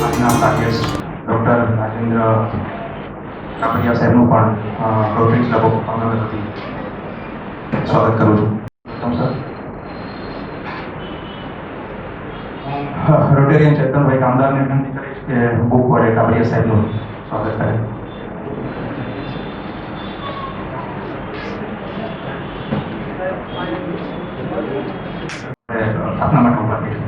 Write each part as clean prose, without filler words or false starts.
આજના કાર્યસ્થ ડૉક્ટર રાજેન્દ્ર કાપડિયા સાહેબનું પણ રોટરી ક્લબ ઓફ ભાવનગર વતી સ્વાગત કરું છું. રોટેરિયન ચેતનભાઈ કામદારને વિનંતી કરીશ કે બુક વડે કાપડિયા સાહેબનું સ્વાગત કરે. આપના માટે ઉભા થઈશું.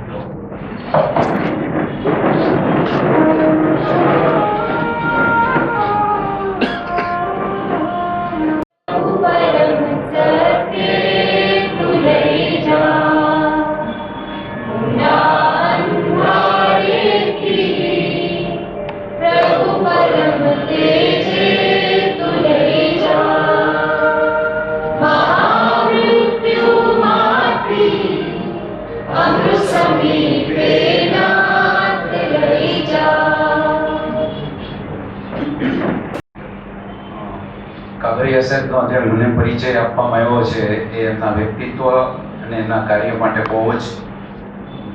કાપડિયા સાહેબનો જે મને પરિચય આપવામાં આવ્યો છે એ એમના વ્યક્તિત્વ અને એમના કાર્ય માટે બહુ જ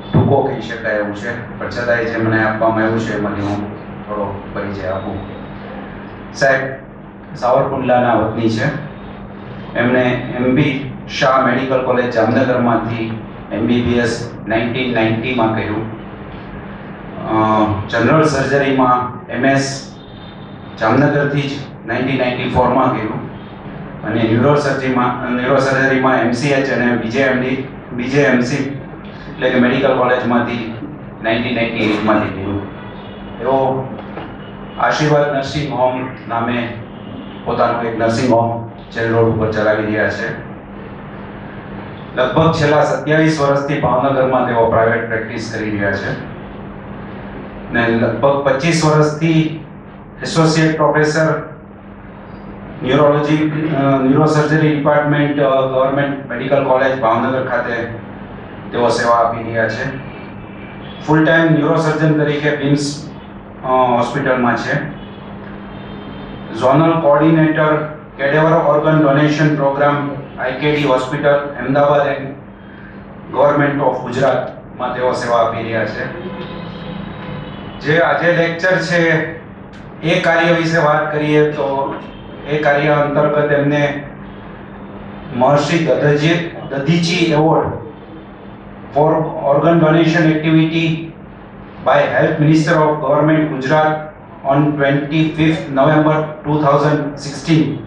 ટૂંકો કહી શકાય એવું છે, પણ છતાંય જે મને આપવામાં આવ્યું છે એમાંથી હું થોડો પરિચય આપું. સાહેબ સાવરકુંડલાના વતની છે. એમણે MB શાહ મેડિકલ કોલેજ જામનગરમાંથી MBBS 1990માં કર્યું. જનરલ સર્જરીમાં MS જામનગરથી જ 1994માં કર્યું અને ન્યુરોસર્જરીમાં MCH અને BJMC એટલે કે મેડિકલ કોલેજમાંથી 1998માંથી કર્યું. એઓ આશીર્વાદ નર્સિંગ હોમ નામે પોતાનું એક નર્સિંગ હોમ જેલ રોડ ઉપર ચલાવી રહ્યા છે. લગભગ છેલ્લા 27 વર્ષથી ભાવનગરમાં તેઓ પ્રાઇવેટ પ્રેક્ટિસ કરી રહ્યા છે ને લગભગ 25 વર્ષથી associate professor neurosurgery department government medical college Bhavnagar ખાતે તેઓ સેવા આપી રહ્યા છે. ફૂલ ટાઈમ ન્યુરોસર્જન તરીકે BIMS હોસ્પિટલમાં છે. Zonal coordinator cadaver organ donation programme IKD hospital Ahmedabad and government of ગુજરાતમાં તેઓ સેવા આપી રહ્યા છે. જે આજે લેક્ચર છે એ કાર્ય વિશે વાત કરીએ તો એ કાર્ય અંતર્ગત એમને Maharshi Dadhichi award for organ donation activity by health minister of government Gujarat on 25th November 2016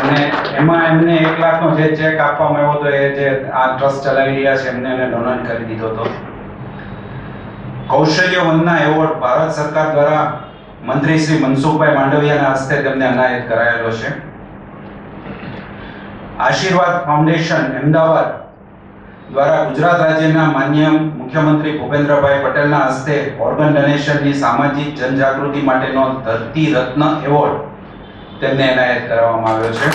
અને એમાં એમને 1 લાખનો જે ચેક આપવામાં આવ્યો હતો એ જે આ ટ્રસ્ટ ચલાવી રહ્યા છે એમને ડોનેટ કરી દીધો હતો. કૌશલ્ય વંદના એવોર્ડ ભારત સરકાર દ્વારા મંત્રી શ્રી મનસુખભાઈ માંડવિયાના હસ્તે તેમને એનાયત કરાયેલો છે. આશીર્વાદ ફાઉન્ડેશન અમદાવાદ દ્વારા ગુજરાત રાજ્યના માન્ય મુખ્યમંત્રી ભૂપેન્દ્રભાઈ પટેલના હસ્તે ઓર્ગન ડોનેશનની સામાજિક જનજાગૃતિ માટેનો ધરતી રત્ન એવોર્ડ તેમને એનાયત કરવામાં આવ્યો છે.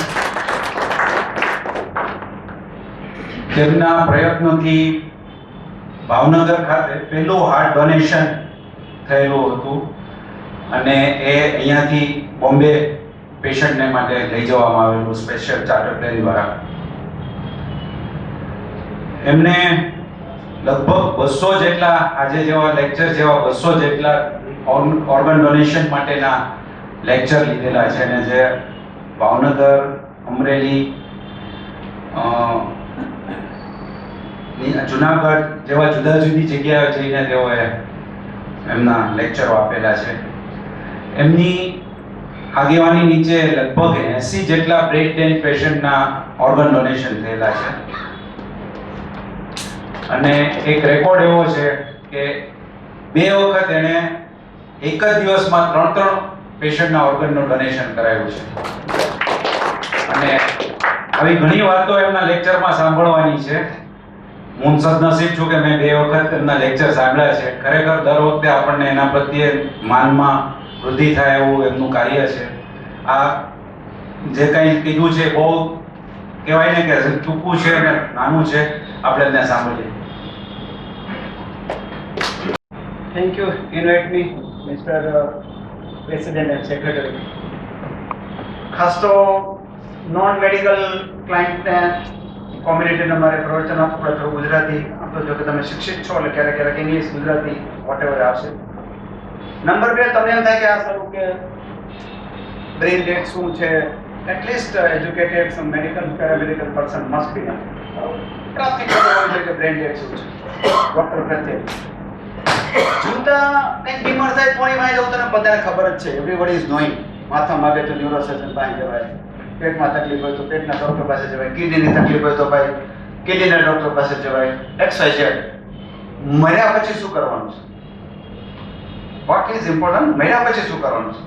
તેમના પ્રયત્નોથી ભાવનગર ખાતે પહેલું હાર્ટ ડોનેશન થયેલું હતું અને એ અહીંયાથી બોમ્બે પેશન્ટને માટે લઈ જવામાં આવેલું સ્પેશિયલ ચાર્ટર પ્લેન દ્વારા. એમને લગભગ 200 જેટલા આજે જેવા લેક્ચર જેવા 200 જેટલા ઓર્ગન ડોનેશન માટેના લેક્ચર લીધેલા છે અને જે ભાવનગર, અમરેલી, જુનાગઢ જેવા જુદા જુદી જગ્યાએ જઈને તેઓએ એમના લેક્ચરો આપેલા છે. એમની આગેવાની નીચે લગભગ 80 જેટલા બ્રેન ડેડ પેશન્ટના ઓર્ગન ડોનેશન થયેલા છે અને એક રેકોર્ડ એવો છે કે 2 વખત એણે એક જ દિવસમાં 3 પેશન્ટના ઓર્ગનનું ડોનેશન કરાયું છે. અને આવી ઘણી વાતો એમના લેક્ચરમાં સાંભળવાની છે. હું સદનસીબ છું કે મેં 2 વખત એમના લેક્ચર સાંભળ્યા છે. ખરેખર દર વખતે આપણને એના પ્રત્યે માનમાં વૃદ્ધિ થાય એવું એમનું કાર્ય છે. આ જે કંઈ કીધું છે બહુ કહેવાય ને કે ટૂંકું છે અને નાનું છે. આપણે એને સાંભળીએ. Thank you. Invite me, Mr. President and Secretary. ખાસ તો નોન મેડિકલ ક્લાયન્ટને કોમ્યુનિટીને મારે પ્રવચન આપવું પડે થોડું ગુજરાતી, આમ તો જો કે તમે શિક્ષિત છો એટલે ક્યારેક ક્યારેક ઇંગ્લિશ ગુજરાતી વોટેવર આવશે. નંબર 2, તમને એમ થાય કે આ સારું કે બ્રેઇન ડેડ શું છે, at least educated some medical paramedical person must be traffic હોવું જોઈએ કે બ્રેઇન ડેડ શું છે ડૉક્ટર પ્રત્યે. જૂતા કંઈક બીમાર થાય પોણીમાં જવું તને બધાને ખબર જ છે, એવરીબડી ઇઝ નોઈંગ. માથા માગે તો ન્યુરોસર્જન પાસે જવાય, પેટમાં તકલીફ હોય તો પેટના ડૉક્ટર પાસે જવાય, કિડનીની તકલીફ હોય તો ભાઈ કિડનીના ડૉક્ટર પાસે જવાય, XYZ. મર્યા પછી શું કરવાનું છે? What is important? મર્યા પછી શું કરવાનું છે?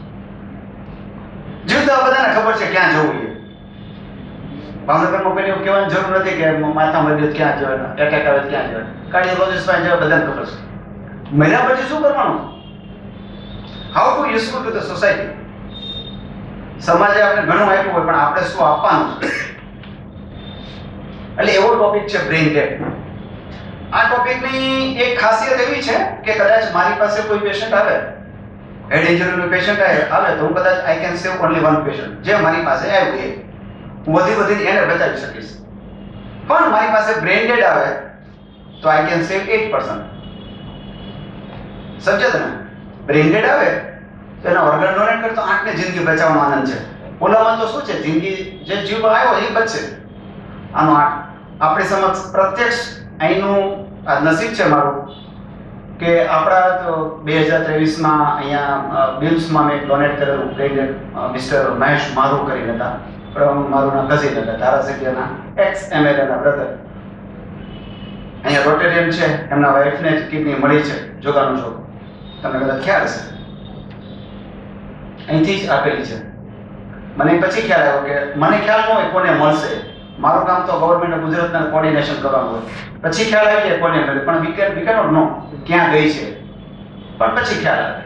જીવતા બધાને ખબર છે ક્યાં જવું છે. ભાવનગરમાં કોઈ એવું કહેવાની જરૂર નથી કે માથા મર્યું ક્યાં જવાય, એટેક આવે ક્યાં જવાય, કાર્ડિયોલોજિસ્ટ પાસે જવાય, બધાને ખબર છે. મર્યા પછી શું કરવાનું? How to useful to the society. સમાજે આપણે ઘણું આપ્યું હોય પણ આપણે શું આપવાનું છે? એટલે એવો ટોપિક છે બ્રેઇન ડેડ. આ ટોપિકની એક ખાસિયત એવી છે કે કદાચ મારી પાસે કોઈ પેશન્ટ આવે, હેડ ઇન્જરીનું પેશન્ટ આવે તો હું કદાચ I can save only one patient. જે મારી પાસે આવ્યું એ હું વધી એને બચાવી શકીશ. પણ મારી પાસે બ્રેઇન ડેડ આવે તો આઈ કેન સેવ 8%. સમજ્યા તમે? બ્રેઇન ડેડ આવે તો એના ઓર્ગન ડોનેટ કરતો 8 ને જિંદગી બચાવવાનો આનંદ છે. ઓલામાં તો શું છે, જિંદગી જે જીવ આવ્યો એ બચશે, આનો 8. આપણી સમક્ષ પ્રત્યક્ષ અહીંનું આ નસીબ છે મારું કે આપણા 2023માં અહીંયા બિલ્સમાં મેં ડોનેટ કરેલું બ્રેઇન ડેડ મિસ્ટર મહેશ મારુ કરીને હતા, પણ મારું નામ કઝિન હતા, ધારાસભ્યના ex-MLA ના બ્રધર. અહીંયા રોટેરિયન છે, એમના વાઈફને કિડની મળી છે, જોગાનું જોગ, તમને કદાચ ખ્યાલ હશે. અહીંથી જ આપેલી છે. મને પછી ખ્યાલ આવ્યો કે મને ખ્યાલ ન હોય કોને મળશે, મારું કામ તો ગવર્મેન્ટ ગુજરાતના કોર્ડિનેશન કરવાનું હોય. પછી ખ્યાલ આવી જાય કોને મળે, પણ વી કેનોટ નો ક્યાં ગઈ છે, પણ પછી ખ્યાલ આવે.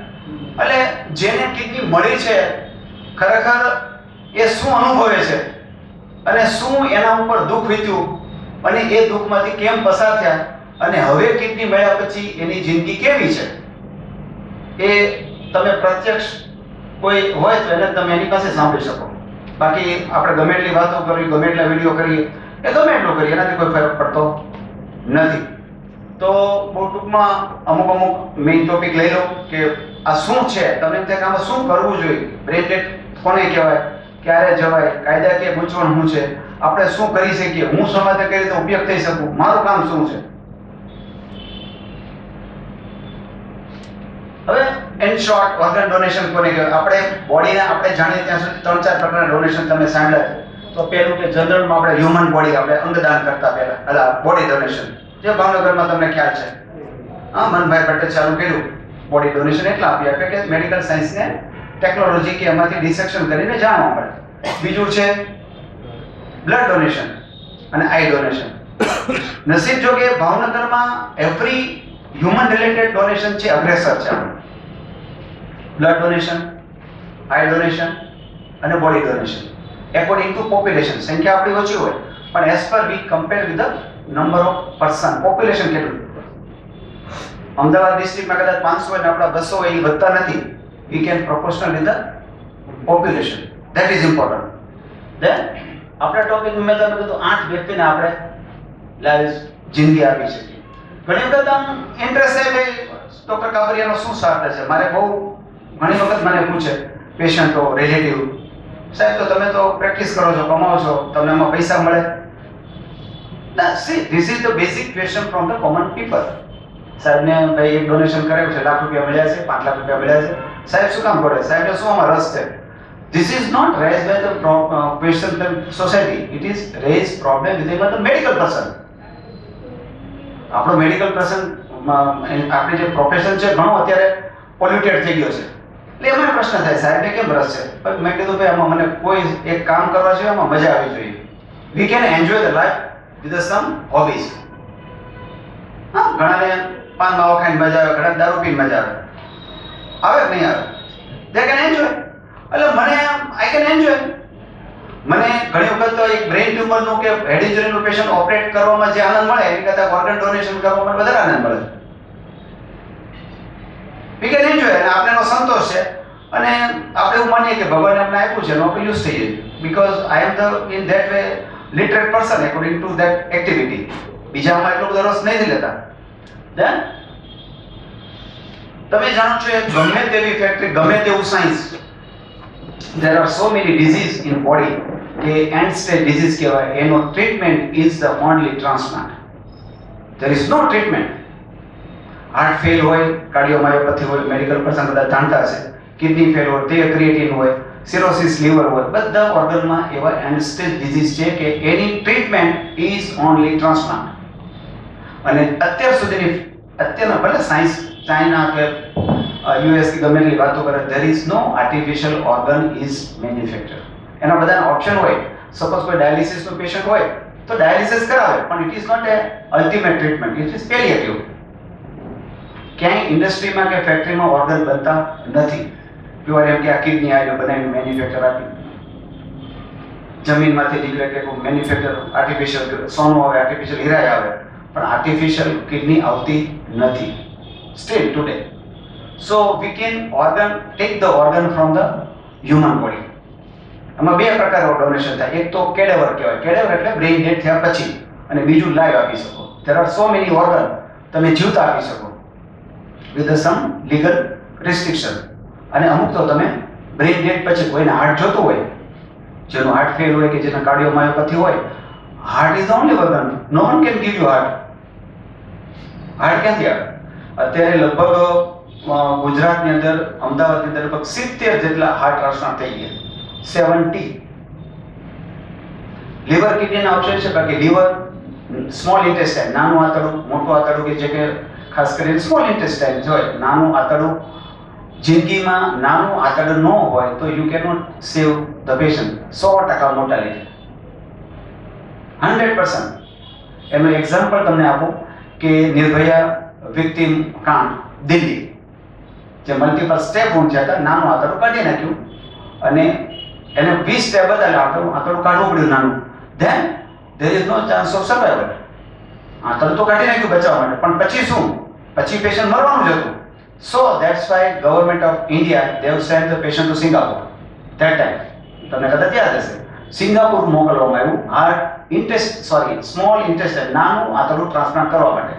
એટલે જેને કિડની મળી છે ખરેખર એ શું અનુભવે છે અને શું એના ઉપર દુઃખ વીત્યું અને એ દુઃખમાંથી કેમ પસાર થયા અને હવે કિડની મળ્યા પછી એની જિંદગી કેવી છે એ તમે પ્રત્યક્ષ કોઈ હોય તો એને તમે એની પાસે સાંભળી શકો. બાકી આપણે ગમે એટલી વાતો કરી, ગમે એટલા વિડીયો કરીએ, એ ગમે એટલું કરીએ, એનાથી કોઈ ફરક પડતો નથી. તો બહુ ટૂંકમાં અમુક મેઇન ટોપિક લઈ લો કે આ શું છે, તમને એમ થાય કે આમાં શું કરવું જોઈએ, બ્રેઇન ડેડ કોને કહેવાય, ક્યારે જવાય, કાયદાકીય ગૂંચવણ શું છે, આપણે શું કરી શકીએ, હું સમાજને કઈ રીતે ઉપયોગ થઈ શકું, મારું કામ શું છે. હવે ઇન શોર્ટ ઓર્ગન ડોનેશન કોને કહેવાય? આપણે બોડીને આપણે જાણીએ ત્યાં સુધી 3-4 પ્રકારના ડોનેશન તમે સાંભળ્યા છે. તો પહેલું કે જનરલમાં આપણે હ્યુમન બોડી, આપણે અંગદાન કરતા પહેલા બોડી ડોનેશન, જે ભાવનગરમાં તમને ખ્યાલ છે. મનભાઈ પટેલ ચાલુ કર્યું બોડી ડોનેશન. એટલા આપી આપે કે મેડિકલ સાયન્સને ટેકનોલોજી કે એમાંથી ડિસેક્શન કરીને જાણવા મળે. બીજું છે બ્લડ ડોનેશન અને આઈ ડોનેશન. નસીબ જો કે ભાવનગરમાં એવરી હ્યુમન રિલેટેડ ડોનેશન છે અગ્રેસર છે. બ્લડ ડોનેશન, આઈ ડોનેશન અને body donation according to population. સંખ્યા આપણી ઓછી હોય પણ as per we compare with the number of person, population કેટલું. અમદાવાદ ડિસ્ટ્રિક્ટમાં કદાચ 500 હોય ને આપણા 200 હોય, એ વધતા નથી. We can proportional with the population, that is important. Then આપણા ટોપિકમાં મેં તમને કીધું 8 વ્યક્તિને આપણે લાઈફ જિંદગી આપી શકીએ. ઘણી વખત આમ ઇન્ટરેસ્ટ છે ભાઈ ડોક્ટર કાબરિયાનો શું સ્વાર્થ છે. મારે બહુ ઘણી વખત મને પૂછે પેશન્ટો, રિલેટિવ, સાહેબ તો તમે તો પ્રેક્ટિસ કરો છો, કમાવો છો, તમને એમાં પૈસા મળે? See, this is the basic question from the common people. સાહેબને ભાઈ એક ડોનેશન કરાવ્યું છે, લાખ રૂપિયા મળ્યા છે, 5 લાખ રૂપિયા મળ્યા છે, સાહેબ શું કામ કરે, સાહેબને શું આમાં રસ છે? This is not raised by the question of the society. It is raised problem within the medical person. આપણો મેડિકલ પર્સન, આપણી જે પ્રોફેશન છે ઘણો અત્યારે પોલ્યુટેડ થઈ ગયો છે. એટલે એમાં પ્રશ્ન થાય સાહેબને કેમ રસ છે? પણ મેં કીધું ભાઈ આમાં મને કોઈ એક કામ કરવા જોઈએ, આમાં મજા આવી જોઈએ. We can enjoy the life with some hobbies. ઘણાને પાન માવો ખાઈને મજા આવે, ઘણા દારૂ પીને મજા આવે, આવે કે નહીં આવે? They can enjoy. એટલે મને આઈ કેન એન્જોય. મને ઘણી વખત તો એક બ્રેઇન ટ્યુમરનું કે હેડ ઇન્જરીનું પેશન્ટ ઓપરેટ કરવામાં જે આનંદ મળે એની કરતાં ઓર્ગન ડોનેશન કરવામાં વધારે આનંદ મળે. We can enjoy. અને આપણે એનો સંતોષ છે અને આપણે એવું માનીએ કે ભગવાને આપણે આપ્યું છે એનો આપણે યુઝ થઈએ, because I am the in that way literate person according to that activity. બીજામાં એટલો બધો રસ નહીં લેતા. ધેન તમે જાણો છો એ ગમે તેવી ફેક્ટરી, ગમે તેવું science, there are so many disease in body કે end stage disease કહેવાય, એનો treatment is the only transplant. there is no treatment. Heart fail હોય, કાર્ડિયોમાયોપેથી હોય, મેડિકલ પર્સન બધા જાણતા હશે, કિડની ફેલ હોય, તે ક્રિએટિન હોય, સિરોસિસ લીવર હોય, બધા ઓર્ગનમાં એવા એન્ડ સ્ટેજ ડિઝીઝ છે કે એની ટ્રીટમેન્ટ ઇઝ ઓનલી ટ્રાન્સપ્લાન્ટ. અને અત્યાર સુધીની અત્યારના ભલે સાયન્સ ચાઇના કે યુએસ કે ગમે એટલી વાતો કરે, there is no artificial organ is manufactured. એના બધાના ઓપ્શન હોય. સપોઝ કોઈ ડાયાલિસિસનો પેશન્ટ હોય તો ડાયાલિસિસ કરાવે, પણ it is not a ultimate treatment, it is palliative. ક્યાંય ઇન્ડસ્ટ્રીમાં કે ફેક્ટરીમાં ઓર્ગન બનતા નથી પ્યોર એમ કે આ કિડની આવી બનાવીને મેન્યુફેક્ચર આપી, જમીનમાંથી નીકળે કે કોઈ મેન્યુફેક્ચર આર્ટિફિશિયલ સોનું આવે, આર્ટિફિશિયલ હીરા આવે, પણ આર્ટિફિશિયલ કિડની આવતી નથી steel today. So V can tech the organ from the human body. આમાં બે પ્રકારનો ડોનેશન થાય. એક તો કેડેવર કહેવાય. કેડેવર એટલે બ્રેઇન ડેડ થયા પછી, અને બીજું લાઈવ આપી શકો. there are so many organ તમે જીવતા આપી શકો with some legal restriction. અને અમુક તો તમે બ્રેઇન ડેડ પછી કોઈને હાર્ટ જોતું હોય, જેનું હાર્ટ ફેલ હોય કે જેના કાર્ડિયોમાયોપેથી હોય, heart is the only organ. No one can give you heart. Heart ક્યાંથી આવે? અત્યારે લગભગ ગુજરાતની અંદર, અમદાવાદની અંદર લગભગ 70 જેટલા હાર્ટ ટ્રાન્સપ્લાન્ટ થઈ ગયા. 70. લીવર કિડનીના ઓપ્શન છે, કારણ કે લીવર, સ્મોલ ઇન્ટેસ્ટાઇન, નાનું આંતરડું, મોટું આંતરડું, કે જે કે ખાસ કરીને સ્મોલ ઇન્ટેસ્ટાઇન હોય, નાનું આંતરડું. જિંદગીમાં નાનું આંતરડું ન હોય તો you can not save the patient. 100% mortality, 100%. એનું એક્ઝામ્પલ તમને આપું કે નિર્ભયા વિક્ટિમ કાંડ દિલ્હી, જે મલ્ટિપલ સ્ટેપ ઊંડ છે, હતા નાનું આંતરડું કાઢી નાખ્યું અને એને 20 સ્ટેપ બદલે આંતરડું કાઢવું પડ્યું નાનું. Then there is no chance of survival. આંતરડું તો કાઢી નાખ્યું બચાવવા માટે, પણ પછી શું? પછી પેશન્ટ મરવાનું જ હતું. So that's why government of India they have sent the patient to Singapore that time. તમને કદાચ યાદ હશે, સિંગાપુર મોકલવામાં આવ્યું સ્મોલ ઇન્ટેસ્ટાઇન, નાનું આંતરડું ટ્રાન્સપ્લાન્ટ કરવા માટે.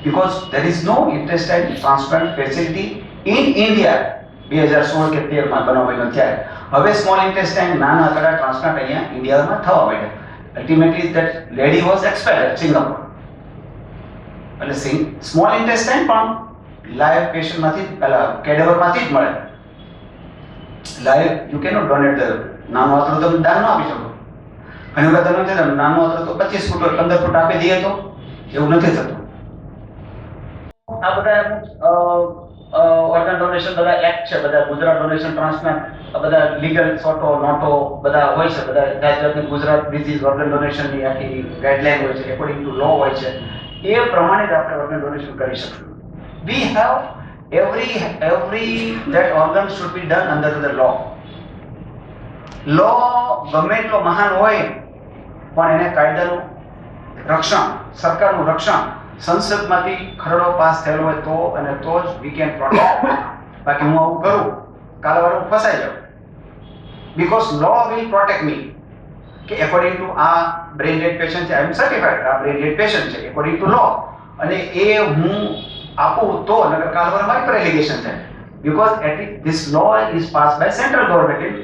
because there is no intestine transplant facility in India. 2016 કે 13 માં બનાવેલું ત્યારે. હવે સ્મોલ ઇન્ટેસ્ટાઇન, નાના આંતરડા ટ્રાન્સપ્લાન્ટ અહીંયા ઇન્ડિયામાં થવા માંડ્યા. Ultimately that lady was expired at Singapore. એટલે સ્મોલ ઇન્ટેસ્ટાઇન પણ લાઈવ પેશન્ટમાંથી, પેલા કેડેવરમાંથી જ મળે. Live you cannot donate the નાનું આંતરડું તમે દાન ન આપી શકો. ઘણી વખત તમે છે ને નાનું આંતરડું તો 25 ફૂટ 15 ફૂટ આપી દઈએ તો એવું નથી થતું. આ બધા ઓર્ગન ડોનેશન બધા એક્ટ છે, બધા ગુજરાત ડોનેશન ટ્રાન્સપ્લાન્ટ, બધા લીગલ સોટો નોટો બધા હોય છે, બધા જાતની ગુજરાત ડિઝીઝ ઓર્ગન ડોનેશનની આખી ગાઈડલાઈન હોય છે, એકોર્ડિંગ ટુ લો હોય છે. એ પ્રમાણે જ આપણે ઓર્ગન ડોનેશન કરી શકીએ. We have every that organ should be done under the law. Law ગમે એટલો મહાન હોય પણ એને કાયદાનું રક્ષણ, સરકારનું રક્ષણ, સંસદમાંથી ખરડો પાસ થયેલો હોય તો અને તો જ we can protect. બાકી હું આવું કરું કાલે વાળું ફસાઈ જાઉં. because law will protect me. કે એકોર્ડિંગ ટુ આ બ્રેઇન ડેડ પેશન્ટ છે, આઈ એમ સર્ટિફાઈડ આ બ્રેઇન ડેડ પેશન્ટ છે એકોર્ડિંગ ટુ લો, અને એ હું આપું તો નગર કાલવાર મારી પર એલિગેશન થાય. because this law is passed by central government in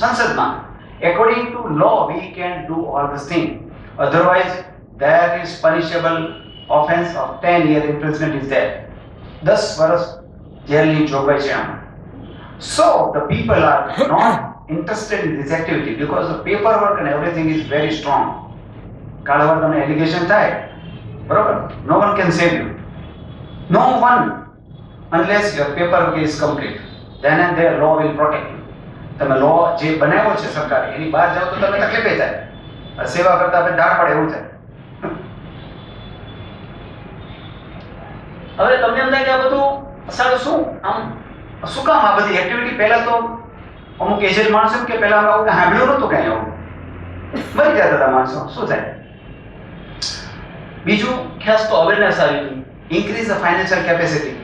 સંસદમાં. according to law we can do all this thing. otherwise there is punishable offense of 10 year imprisonment is there. 10 વર્ષ જેલની જોગવાઈ છે આમાં. so the people are not interested in this activity because the paperwork and everything is very strong. કાલવાર તમને allegation થાય, બરોબર, no one can save you. No one, unless your paperwork is complete. Then and there law will protect you. તમે લો જે બનાવ્યો છે સરકારે એની બહાર જાઓ તો તમને તકલીફ થાય. સેવા કરતા આપણે દાઢ પડે એવું થાય. હવે તમને એમ થાય કે આ બધું સારું શું કામ આ બધી એક્ટિવિટી? પહેલા તો અમુક એજેડ માણસો કે પહેલા અમે આવું સાંભળ્યું નહોતું કઈ, આવું મરી જતા હતા માણસો. શું થાય? બીજું ખાસ તો અવેરનેસ આવી ગઈ, ઇન્ક્રીઝ ધ ફાઇનાન્શિયલ કેપેસિટી.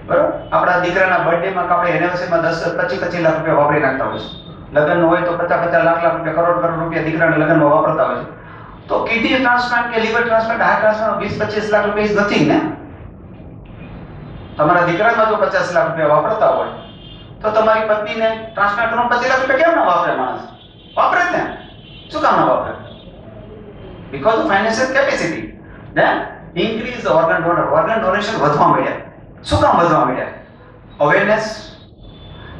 બરાબર, આપણા દીકરાના બર્થડેમાં આપણે એનિવર્સરીમાં 10-25 લાખ રૂપિયા વાપરી નાખતા હોય છે. લગ્ન હોય તો 50 લાખ રૂપિયા, કરોડ રૂપિયા દીકરાના લગ્નમાં વાપરતા હોય છે. તો કિડની ટ્રાન્સપ્લાન્ટ કે liver transplant, heart transplant 20-25 lakh રૂપિયા ઇઝ નથિંગ ને. તમારા દીકરામાં જો 50 લાખ રૂપિયા વાપરતા હોય તો તમારી પત્નીને ટ્રાન્સપ્લાન્ટ કરવા 25 લાખ રૂપિયા કેમ ના વાપરે માણસ? વાપરે જ ને. શું કામ ના વાપરે? Because of financial capacity. Then increase the organ donor. Organ donation વધવા માંડ્યા. શું કામ વધવા માંડ્યા? અવેરનેસ,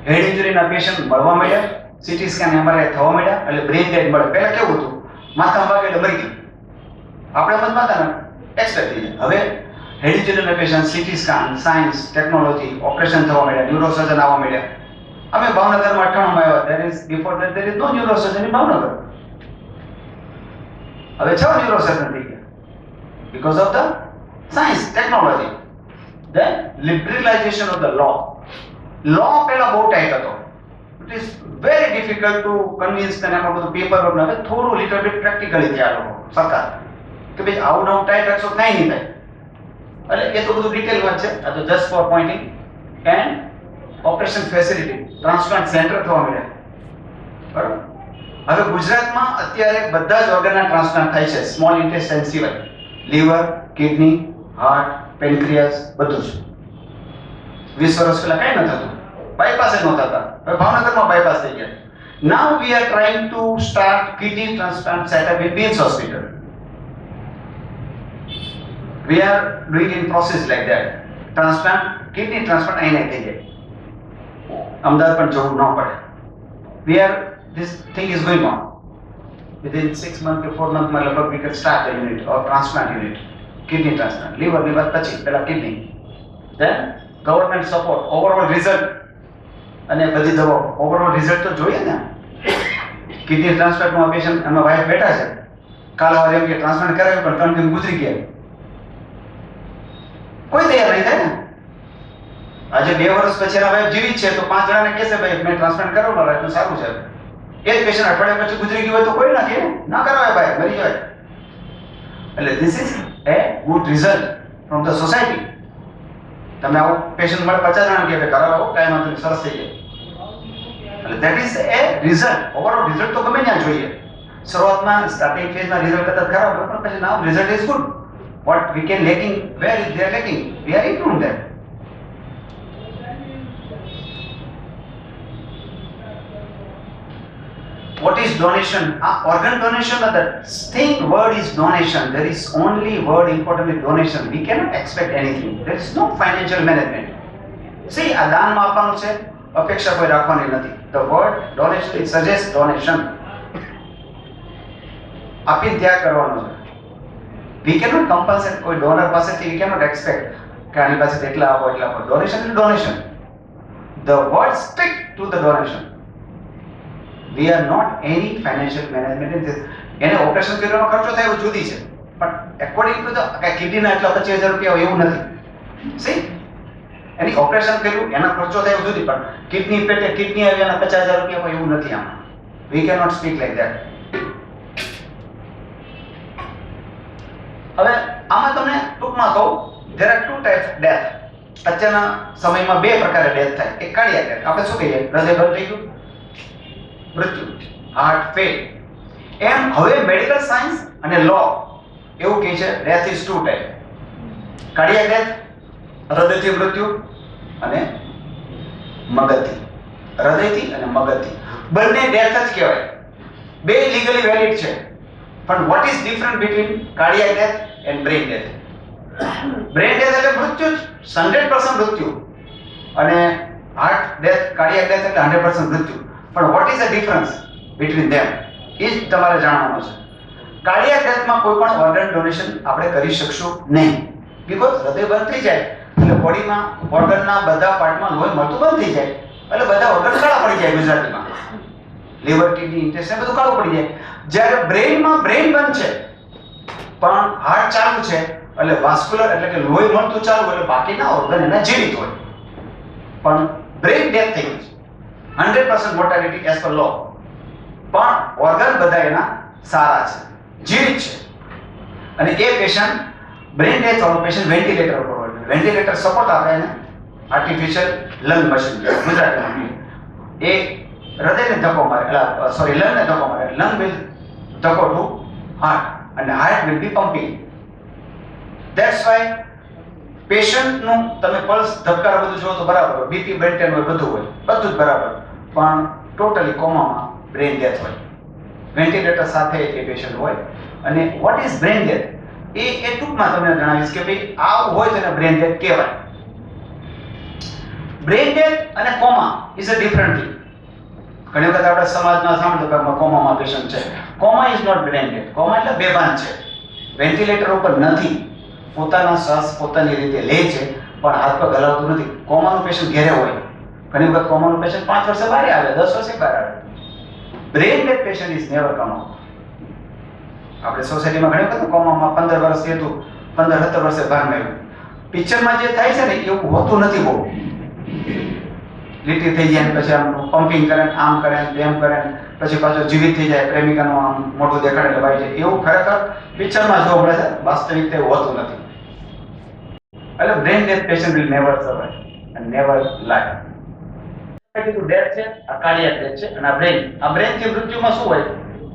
હેડ ઇન્જરીના પેશન્ટ મળવા માંડ્યા, સીટી સ્કેન એમઆરઆઈ થવા માંડ્યા, એટલે બ્રેન ડેડ મળે. પહેલા કેવું હતું? માથામાં વાગે એટલે મરી ગયું. આપણે મત માથાને એક્સપેક્ટ થઈ જાય. હવે હેડ ઇન્જરીના patient, CT scan, science, technology, operation થવા માંડ્યા, ન્યુરોસર્જન આવવા માંડ્યા. અમે ભાવનગરમાં 98 માં આવ્યા. there is before that there is no neurosurgeon in Bhavnagar. હવે 6 ન્યુરોસર્જન થઈ ગયા because of the science, technology. Then liberalization of the law. Law પહેલા બહુ ટાઈટ હતો. It is very difficult to convince them એમાં બધું પેપર વર્ક હવે થોડું લિટલ બિટ પ્રેક્ટિકલી થયા લોકો સરકાર કે ભાઈ આવું નવું ટાઈટ રાખશો તો નહીં થાય. એટલે એ તો બધું ડિટેલ વાત છે. આ તો just for pointing. And operation facility, transplant centre થવા મળ્યા. બરાબર. હવે ગુજરાતમાં અત્યારે બધા જ ઓર્ગનના ટ્રાન્સપ્લાન્ટ થાય છે, સ્મોલ ઇન્ટેસ્ટાઇન સિવાય. લીવર, કિડની, હાર્ટ, પેન્ક્રિયાસ બધું જ. 20 વર્ષ પહેલા કઈ ન થતું, બાયપાસ જ નહોતા થતા. હવે ભાવનગરમાં બાયપાસ થઈ ગયા. Now we are trying to start kidney transplant setup in BIMS hospital. We are doing in process like that. Transplant, kidney transplant અહીં થઈ જાય, અમદાવાદ પણ જવું ન પડે. We are this thing is going on. Within 6 months to 4 months, લગભગ we can start the unit or transplant unit, kidney transplant, liver પછી પહેલા kidney, then government support, overall result અને બધી દવાઓ overall result તો જોઈએ ને. kidney transplant માં પેશન્ટ એમાં વાઇફ બેઠા છે, કાલ સવારે એમ કે ટ્રાન્સપ્લાન્ટ કરાવ્યું પણ 3 દિન ગુજરી ગયા, કોઈ તૈયાર નહીં થાય ને. આજે 2 વર્ષ પછી એના વાઇફ જીવિત છે તો 5 જણાને કહેશે ભાઈ મેં ટ્રાન્સપ્લાન્ટ કરાવ્યું, મારા વાઇફનું સારું છે. એ જ પેશન્ટ અઠવાડિયા પછી ગુજરી ગયું હોય તો કોઈ ના કહે, ના કરાવે ભાઈ, મરી જાય. એટલે this is A good result from the society. તમે આવું પેશન્ટ મળે 50 જણા કહે કરાવો, કાંઈ વાંધો નહીં, સરસ થઈ જાય. એટલે that is A result. Overall result તો ગમે ત્યાં જોઈએ. શરૂઆતમાં સ્ટાર્ટિંગ ફેઝમાં રિઝલ્ટ કદાચ ખરાબ હોય પણ પછી now result is good. What we can lacking, where is there lacking, we are improving that. What is donation? Organ donation, the thing word is donation. There is only word important is donation. We cannot expect anything. There is no financial management. See, આ દાનમાં આપવાનું છે, અપેક્ષા કોઈ રાખવાની નથી. The word donation, it suggests donation. આપી ત્યાગ કરવાનો છે. We cannot compensate કોઈ donor પાસેથી, we cannot expect કે આની પાસે એટલા આપો એટલા આપો. Donation is donation. The word stick to the donation. We are not any financial management in this. એને ઓપરેશન કરવાનો ખર્ચો થાય એવું જુદી છે, પણ એકોર્ડિંગ ટુ ધ કિડનીના એટલા 25,000 રૂપિયા એવું નથી. સી, એની ઓપરેશન કર્યું એના ખર્ચો થાય એવું જુદી, પણ કિડની પેટે કિડની આવી એના 50,000 રૂપિયા કોઈ એવું નથી આમાં. We cannot speak like that. હવે આમાં તમને ટૂંકમાં કહું, there are 2 types of death. અત્યારના સમયમાં 2 પ્રકારે ડેથ થાય. એક કાર્ડિયાક ડેથ, આપણે શું કહીએ, હૃદય બંધ થઈ ગયું, મૃત્યુ, હાર્ટ ફેલ. એમ હવે મેડિકલ સાયન્સ અને લો એવું કહે છે death is 2 type. Cardiac death, હૃદયથી મૃત્યુ, અને મગજથી. હૃદયથી અને મગજથી બંને ડેથ જ કહેવાય. બે લીગલી વેલિડ છે, પણ what is different between cardiac death and brain death? Brain death એટલે મૃત્યુ, 100% મૃત્યુ, અને હાર્ટ ડેથ, કાર્ડિયાક ડેથ એટલે 100% મૃત્યુ. પણ what is the difference between them એ જ તમારે જાણવાનું છે. કાર્ડિયાક ડેથમાં કોઈ પણ ઓર્ગન ડોનેશન આપણે કરી શકશું નહીં, બીકોઝ હૃદય બંધ થઈ જાય એટલે બોડીમાં ઓર્ગનના બધા પાર્ટમાં લોહી મળતું બંધ થઈ જાય, એટલે બધા ઓર્ગન કાળા પડી જાય. ગુજરાતીમાં લીવર, કિડની, ઇન્ટેસ્ટાઇન બધું કાળું પડી જાય. જ્યારે બ્રેઇનમાં બ્રેઇન બંધ છે પણ હાર્ટ ચાલુ છે, એટલે વાસ્ક્યુલર એટલે કે લોહી મળતું ચાલુ, એટલે બાકીના ઓર્ગન એના જીવિત હોય. પણ બ્રેઇન ડેથ થઈ ગયું છે, 100% મોર્ટાલિટી એઝ પર લો, પણ ઓર્ગન બધા એના સારા છે, જીવિત છે. અને એ પેશન્ટ બ્રેન ડેથ વાળો પેશન્ટ વેન્ટિલેટર ઉપર હોય. વેન્ટિલેટર સપોર્ટ આપે એને આર્ટિફિશિયલ લંગ મશીન ગુજરાતીમાં. એ હૃદયને ધક્કો મારે, સોરી લંગને ધક્કો મારે, લંગ વિલ ધક્કો ટુ હાર્ટ અને heart will be pumping. That's why પેશન્ટનું તમે પલ્સ ધબકાર બધું જુઓ તો બરાબર હોય, બીપી મેન્ટેન હોય, બધું હોય, બધું જ બરાબર, પણ ટોટલી કોમામાં બ્રેન ડેથ હોય, વેન્ટિલેટર સાથે એ પેશન્ટ હોય. અને વોટ ઇઝ બ્રેન ડેથ એ ટૂંકમાં તમને જણાવીશ કે ભાઈ આવું હોય તો એને બ્રેન ડેથ કહેવાય. બ્રેન ડેથ અને coma is a different thing. ઘણી વખત આપણે સમાજમાં સાંભળ્યું કે કોમામાં પેશન્ટ છે. Coma is not brain death. Coma એટલે બેભાન છે, વેન્ટિલેટર ઉપર નથી, પોતાના શ્વાસ પોતાની રીતે લે છે પણ હાથ પગ હલાવતું નથી. કોમાનું પેશન્ટ ઘેરે હોય, ઘણી વખત કોમાનું પેશન્ટ 5 વર્ષે બહાર આવે, 10 વર્ષે બહાર આવે. Brain death patient is never come out. આપણે સોસાયટીમાં ઘણી વખત કોમામાં 15 વર્ષથી હતું, 15-17 વર્ષે બહાર આવ્યું. પિક્ચરમાં જે થાય છે ને એવું હોતું નથી. બહુ લીટી થઈ જાય, પછી આમ પમ્પિંગ કરે, આમ કરે, તેમ કરે, પછી પાછો જીવિત થઈ જાય, પ્રેમિકાનું આમ મોઢું દેખાડે એટલે ભાઈ છે. એવું ખરેખર પિક્ચરમાં જોવા મળે છે, વાસ્તવિક તે હોતું નથી. એટલે brain death patient will never survive and never live. Death છે આ કાર્ડિયાક ડેથ છે. અને આ બ્રેનથી મૃત્યુમાં શું હોય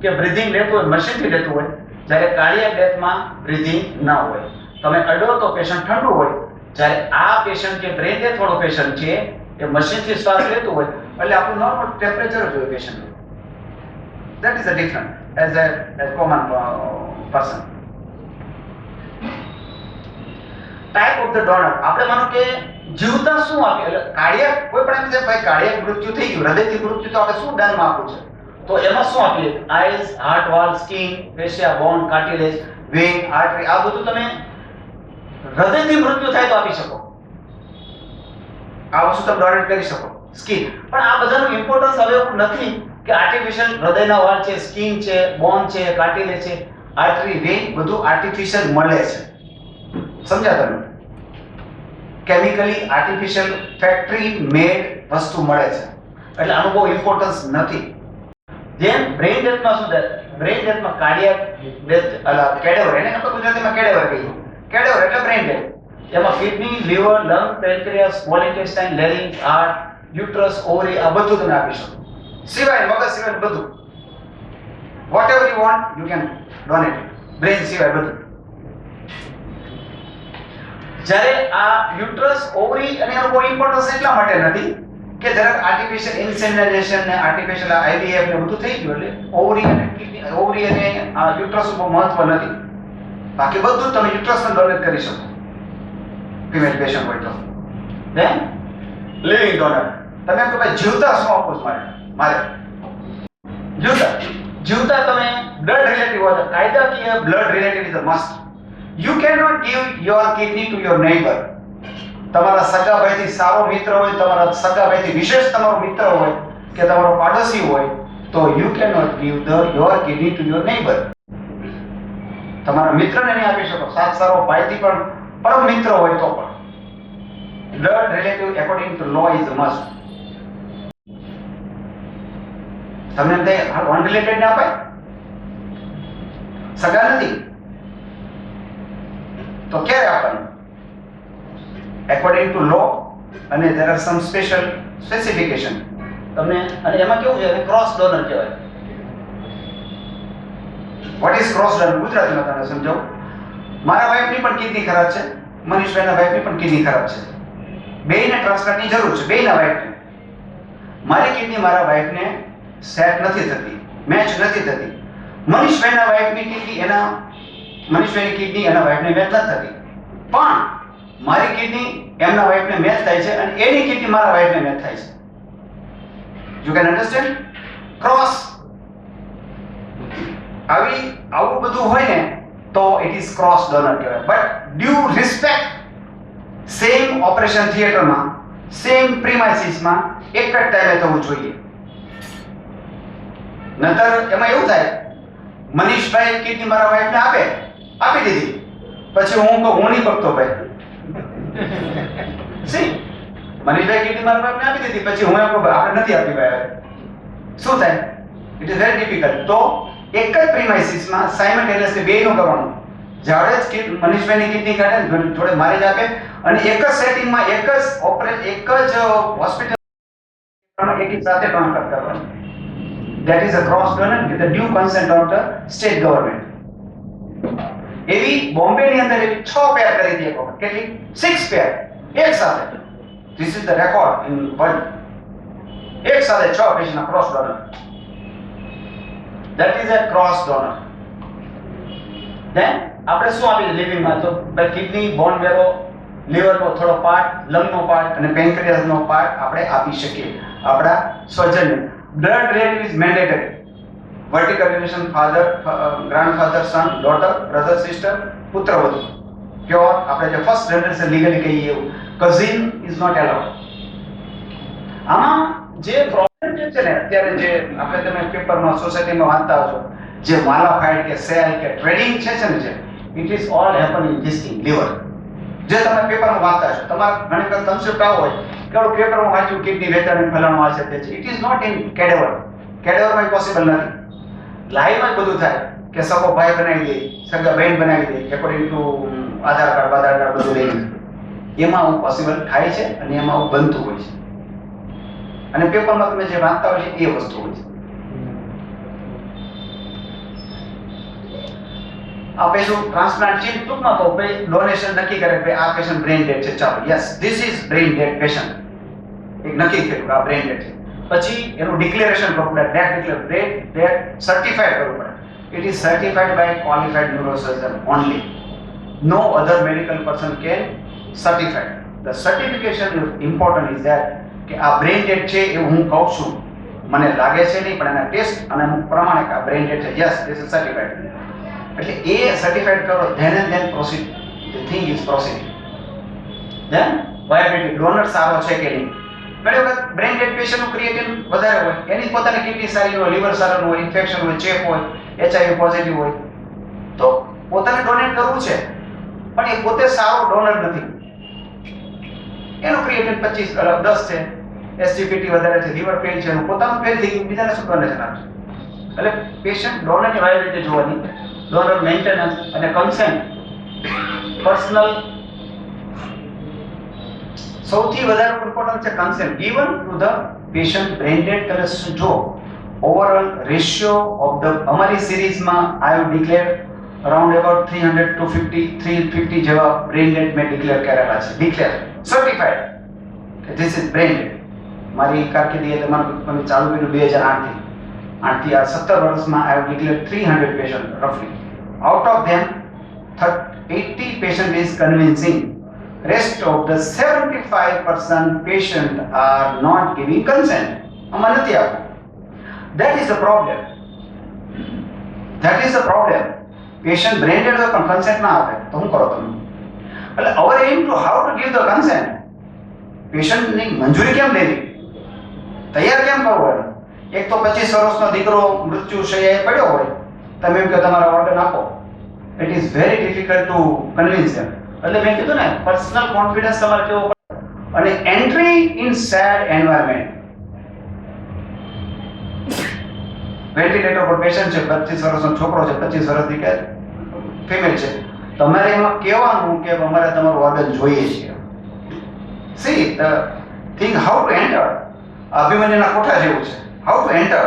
કે બ્રીધિંગ લેતું હોય, મશીનથી લેતું હોય, જ્યારે કાર્ડિયાક ડેથમાં બ્રીધિંગ ન હોય. તમે અડો તો પેશન્ટ ઠંડુ હોય, જ્યારે આ પેશન્ટ જે બ્રેન ડેથ વાળો પેશન્ટ છે એ મશીનથી શ્વાસ લેતું હોય એટલે આપણું નોર્મલ ટેમ્પરેચર જ હોય patient. That is a different as a common person. Type of the donor. આપણે માનો કે જીવતા શું આપે, એટલે કાર્ડિયાક કોઈ પણ એમ છે ભાઈ કાર્ડિયાક મૃત્યુ થઈ ગયું, હૃદયથી મૃત્યુ, તો આપણે શું દાનમાં આપવું છે? તો એમાં શું આપીએ? આઈસ, હાર્ટ વાલ, સ્કિન, ફેશિયા, બોન, કાર્ટિલેજ, વેઇન, આર્ટરી, આ બધું તમે હૃદયથી મૃત્યુ થાય તો આપી શકો. આ વસ્તુ તમે ડોનેટ કરી શકો. સ્કિન પણ આ બધાનું ઇમ્પોર્ટન્સ હવે એવું નથી કે આર્ટિફિશિયલ હૃદયના વાળ છે, સ્કિન છે, બોન છે, કાર્ટિલેજ છે, આર્ટરી, વેઇન બધું આર્ટિફિશિયલ મળે છે. સમજ્યા તમે? કેમિકલી આર્ટિફિશિયલ ફેક્ટરી મેડ વસ્તુ મળે છે એટલે આનું બહુ ઇમ્પોર્ટન્સ નથી. જેમ બ્રેન ડેથમાં શું થાય, બ્રેન ડેથમાં કાર્ડિયાક ડેથ કેડેવર, એને આપણે ગુજરાતીમાં કેડેવર કહીએ. કેડેવર એટલે બ્રેન ડેથ. એમાં kidney, liver, lung, pancreas, small intestine, larynx, heart, uterus, ovary આ બધું તમે આપી શકો. સિવાય મગજ સિવાય બધું, whatever you want you can donate. Brain સિવાય બધું. જ્યારે આ યુટ્રસ, ઓવરી અને એનો બહુ ઇમ્પોર્ટન્સ એટલા માટે નથી કે જરાક આર્ટિફિશિયલ ઇન્સેમિનેશન ને આર્ટિફિશિયલ આઈવીએફ ને બધું થઈ ગયું એટલે ઓવરી અને કિડની, ઓવરી અને આ યુટ્રસ બહુ મહત્વ નથી. બાકી બધું તમે યુટ્રસ ને ડોનેટ કરી શકો ફિમેલ પેશન્ટ હોય તો. Then living donor. તમે કહો ભાઈ જીવતા શું આપો છો? મારે જીવતા તમે બ્લડ રિલેટિવ હોય તો કાયદાકીય blood relative is a must. You cannot give your kidney to your neighbor. તમારા સગા ભાઈથી સારો મિત્ર હોય, તમારા સગા ભાઈથી વિશેષ તમારો મિત્ર હોય કે તમારો પાડોશી હોય તો you cannot give your kidney to your neighbor. તમારા મિત્રને નહીં આપી શકો. સારો ભાઈથી પણ પરમ મિત્ર હોય તો પણ blood relative according to law is a must. તમને એમ થાય અનરિલેટેડ ને અપાય, સગા નથી તો ક્યારે આપવાનું? એકોર્ડિંગ ટુ લો અને there are some specification તમને. અને એમાં કેવું છે ક્રોસ ડોનર કહેવાય. વોટ ઇઝ ક્રોસ ડોનર ગુજરાતીમાં તમને સમજાવું. મારા વાઈફની પણ કિડની ખરાબ છે, મનીષભાઈના વાઈફની પણ કિડની ખરાબ છે. બેયને ટ્રાન્સપ્લાન્ટની જરૂર છે, બેયના વાઈફને. મારી કિડની મારા વાઈફને સેટ નથી થતી, મેચ નથી થતી. મનીષભાઈના વાઈફની કિડની મનીષભાઈની કિડની એના વાઈફને મેચ નથી થતી, પણ મારી કિડની એમના વાઈફને મેચ થાય છે અને એની કિડની મારા વાઈફને મેચ થાય છે. You can understand? ક્રોસ. આવું બધું હોય ને તો ઇટ ઇઝ ક્રોસ ડોનર કહેવાય. But due respect, same operation થિયેટરમાં, સેમ પ્રીમાઇસીસમાં એક જ ટાઈમે થવું જોઈએ. નતર એમાં એવું થાય મનીષભાઈ કિડની મારા વાઈફને આપી દીધી, પછી હું નહીં પકતો ભાઈ. સી મનીષભાઈ કિડની મારા વાઈફને આપી દીધી, પછી હું એમ કહું આપણે નથી આપી ભાઈ. શું થાય? It is very difficult. તો એક જ પ્રીમાઇસીસમાં સાયમલ્ટેનિયસલી બેયનું કરવાનું. જ્યારે જ મનીષભાઈની કિડની કાઢે જોડે મારી જ આપે અને એક જ સેટિંગમાં એક જ હોસ્પિટલ એકી સાથે ટ્રાન્સફર કરવાનું. That is a cross donor with the due consent of the state government. એવી બોમ્બે ની અંદર એવી 6 પેર કરી દે કોક કેટલી 6 પેર એક સાથે. This is the record in world. એક સાથે 6 patient cross donor. That is a cross donor. Then આપણે શું આપી લિવિંગ માં તો કિડની, બોન મેરો, લીવર નો થોડો પાર્ટ, લંગ નો પાર્ટ અને પેન્ક્રિયાસ નો પાર્ટ આપણે આપી શકીએ આપણા સ્વજનને. Blood relative is mandatory. Vertical relation father, grandfather, son, daughter, brother, sister, પુત્ર વધુ. પ્યોર આપણે જે ફર્સ્ટ જનરેશન લીગલી કહીએ એવું. Cousin is not allowed. આમાં જે પ્રોબ્લેમ છે ને અત્યારે જે આપણે તમે પેપરમાં સોસાયટીમાં વાંચતા હશો જે માલાફાઇડ કે સેલ કે ટ્રેડિંગ છે ને જે it is all happen in this thing liver. જે તમે પેપરમાં વાંચતા છો તમારા ઘણી વખત કન્સેપ્ટ આવો હોય કે પેપરમાં વાંચ્યું કિડની વેચાણ ફલાણું આ છે તે છે. It is not in cadaver. કેડેવરમાં પોસિબલ નથી. લાઈવમાં જ બધું થાય કે સગો ભાઈ બનાવી દે, સગા બહેન બનાવી દે એકોર્ડિંગ ટુ આધાર કાર્ડ બધું લઈને. એમાં આવું પોસિબલ થાય છે અને એમાં આવું બનતું હોય છે. અને પેપરમાં તમે જે વાંચતા હોય છે એ વસ્તુ હોય છે. આ પેલું ટ્રાન્સપ્લાન્ટ છે ટૂંકમાં તો ભાઈ ડોનેશન નક્કી કરે કે આ પેશન્ટ બ્રેઇન ડેડ છે ચાલો yes this is brain dead patient એક નક્કી થયું આ બ્રેઇન ડેડ છે. પછી એનું ડિક્લેરેશન કરવું પડે date declare brain dead certified કરવું પડે. It is certified by qualified neurosurgeon only. No other medical person can certified. The certification important is that કે આ બ્રેઇન ડેડ છે એવું હું કહું છું મને લાગે છે નહીં પણ એના ટેસ્ટ અને અમુક પ્રમાણે કે આ બ્રેઇન ડેડ છે યસ ધીસ ઇઝ સર્ટિફાઈડ. એટલે એ સર્ટિફાઈડ કરો then proceed the thing is proceeding. then viability donor સારો છે કે નહીં. ઘણી વખત બ્રેઇન ડેડ પેશન્ટનું ક્રિએટિન વધારે હોય એની પોતાની કિડની સારી હોય, લીવર સારું હોય, ઇન્ફેક્શન હોય, ચેપ હોય, HIV પોઝિટિવ હોય તો પોતાને ડોનેટ કરવું છે પણ એ પોતે સારો ડોનર નથી. એનું ક્રિએટિન 25 10 છે, SGPT વધારે છે, લીવર ફેલ છે, એનું પોતાનું ફેલ થઈ ગયું બીજાને શું ડોનેશન આપશે. એટલે પેશન્ટ ડોનરની વાયબિલિટી જોવાની, ડોનર મેન્ટેનન્સ અને કન્સેન્ટ પર્સનલ સૌથી વધારે ઇમ્પોર્ટન્ટ છે consent given to the patient brain dead. તમે જો ઓવરઓલ રેશિયો ઓફ ધ અમારી સિરીઝમાં I have declare around about 300 to 350 જેવા બ્રેઇન ડેડ મેં ડિક્લેર કરેલા છે. ડિક્લેર સર્ટિફાઈડ કે ધીસ ઇઝ બ્રેઇન ડેડ. મારી કારકિર્દી એટલે મારું ચાલુ કર્યું 2008 થી આ 17 વર્ષમાં આઈ હેવ ડિક્લેર 300 પેશન્ટ રફલી. Out of them 80 patient is convincing. Rest of the 75% patient are not giving consent. આમાં નથી આવતું. That is the problem. That is the problem. Patient brain dead હોય પણ consent ના આપે તો શું કરો તમે? એટલે our aim to how to give the consent. Patient ની મંજૂરી કેમ લેવી? તૈયાર કેમ કરવું? એક તો 25 વર્ષનો દીકરો મૃત્યુ શૈયાએ પડ્યો હોય તમે એમ કે તમારા ઓર્ગન આપો. It is very difficult to convince them. એટલે મેં કીધું ને પર્સનલ કોન્ફિડન્સ તમારે કેવો પડે અને entry in said environment. Ventilator પર પેશન્ટ છે 25 વર્ષનો છોકરો છે 25 વર્ષની કે ફિમેલ છે તમારે એમાં કહેવાનું કે અમારે તમારું ઓર્ગન જોઈએ છે. See the thing how to enter. અભિમન્યુના કોઠા જેવું છે. હાઉ ટુ એન્ટર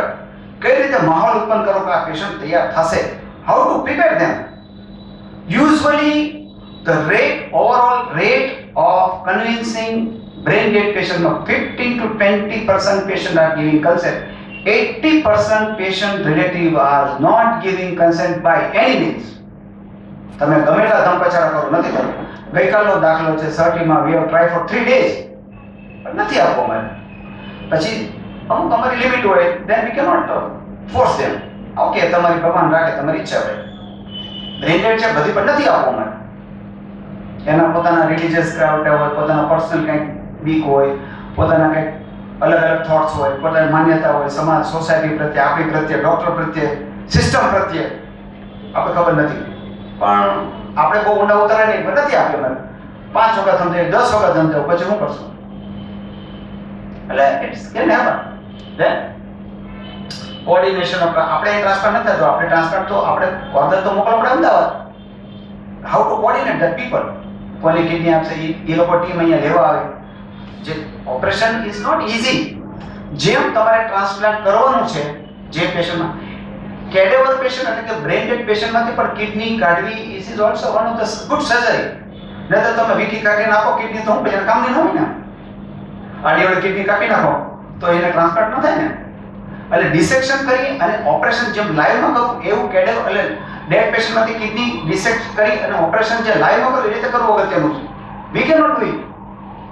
કઈ રીતે માહોલ ઉત્પન્ન કરો કે આ પેશન્ટ તૈયાર થશે. How to prepare them. Usually the overall rate of convincing brain dead patient of 15 to 20% patient are giving consent. 80% patient relative are not giving consent by any means. તમે ગમે એટલા ધમપછાડા કરો નથી કરવું. ગઈકાલનો દાખલો છે 30માં we have tried for 3 days પણ નથી આપવો મારે. પછી અમુક અમારી લિમિટ હોય then we cannot force them. Okay તમારી ભગવાન રાખે તમારી ઈચ્છા હોય. brain dead છે બધી પણ નથી આપવો મારે. એના પોતાના રિલીજિયસ ક્રાઉડ હોય, પોતાના પર્સનલ કંઈક વીક હોય, પોતાના કંઈક અલગ અલગ થોટ્સ હોય, પોતાની માન્યતા હોય સમાજ સોસાયટી પ્રત્યે, આપણી પ્રત્યે, ડોક્ટર પ્રત્યે, સિસ્ટમ પ્રત્યે આપણે ખબર નથી પણ આપણે બહુ ઊંડા ઉતરાય નહીં પણ નથી આપ્યો મને 5 વખત સમજાય 10 વખત સમજાવ પછી શું કરશું. એટલે it's can happen. Then coordination આપણે ટ્રાન્સફર નથી થતો. આપણે ટ્રાન્સફર તો આપણે ઓર્ડર તો મોકલો આપણે Ahmedabad. How to coordinate that people. કોની કિડની આપશે એ લોકો ટીમ અહીંયા લેવા આવે. જે ઓપરેશન ઇઝ નોટ ઇઝી. જેમ તમારે ટ્રાન્સપ્લાન્ટ કરવાનું છે જે પેશન્ટમાં કેડેવર પેશન્ટ એટલે કે બ્રેન ડેડ પેશન્ટમાંથી પણ કિડની કાઢવી is also one of the good surgery. નહીં તો તમે વીકી કાઢીને આપો કિડની તો હું પેશન્ટ કામની ન હોય ને. આડીઓડી કિડની કાપી નાખો તો એને ટ્રાન્સપ્લાન્ટ ન થાય ને. એટલે ડિસેક્શન કરી અને ઓપરેશન જેમ લાઈવમાં કરવું એવું કેડેવર એટલે ડેડ પેશન્ટમાંથી કિડની ડિસેક્ટ કરી અને ઓપરેશન જે લાઈવમાં કરવું એ રીતે કરવું અગત્યનું છે. We can not do it.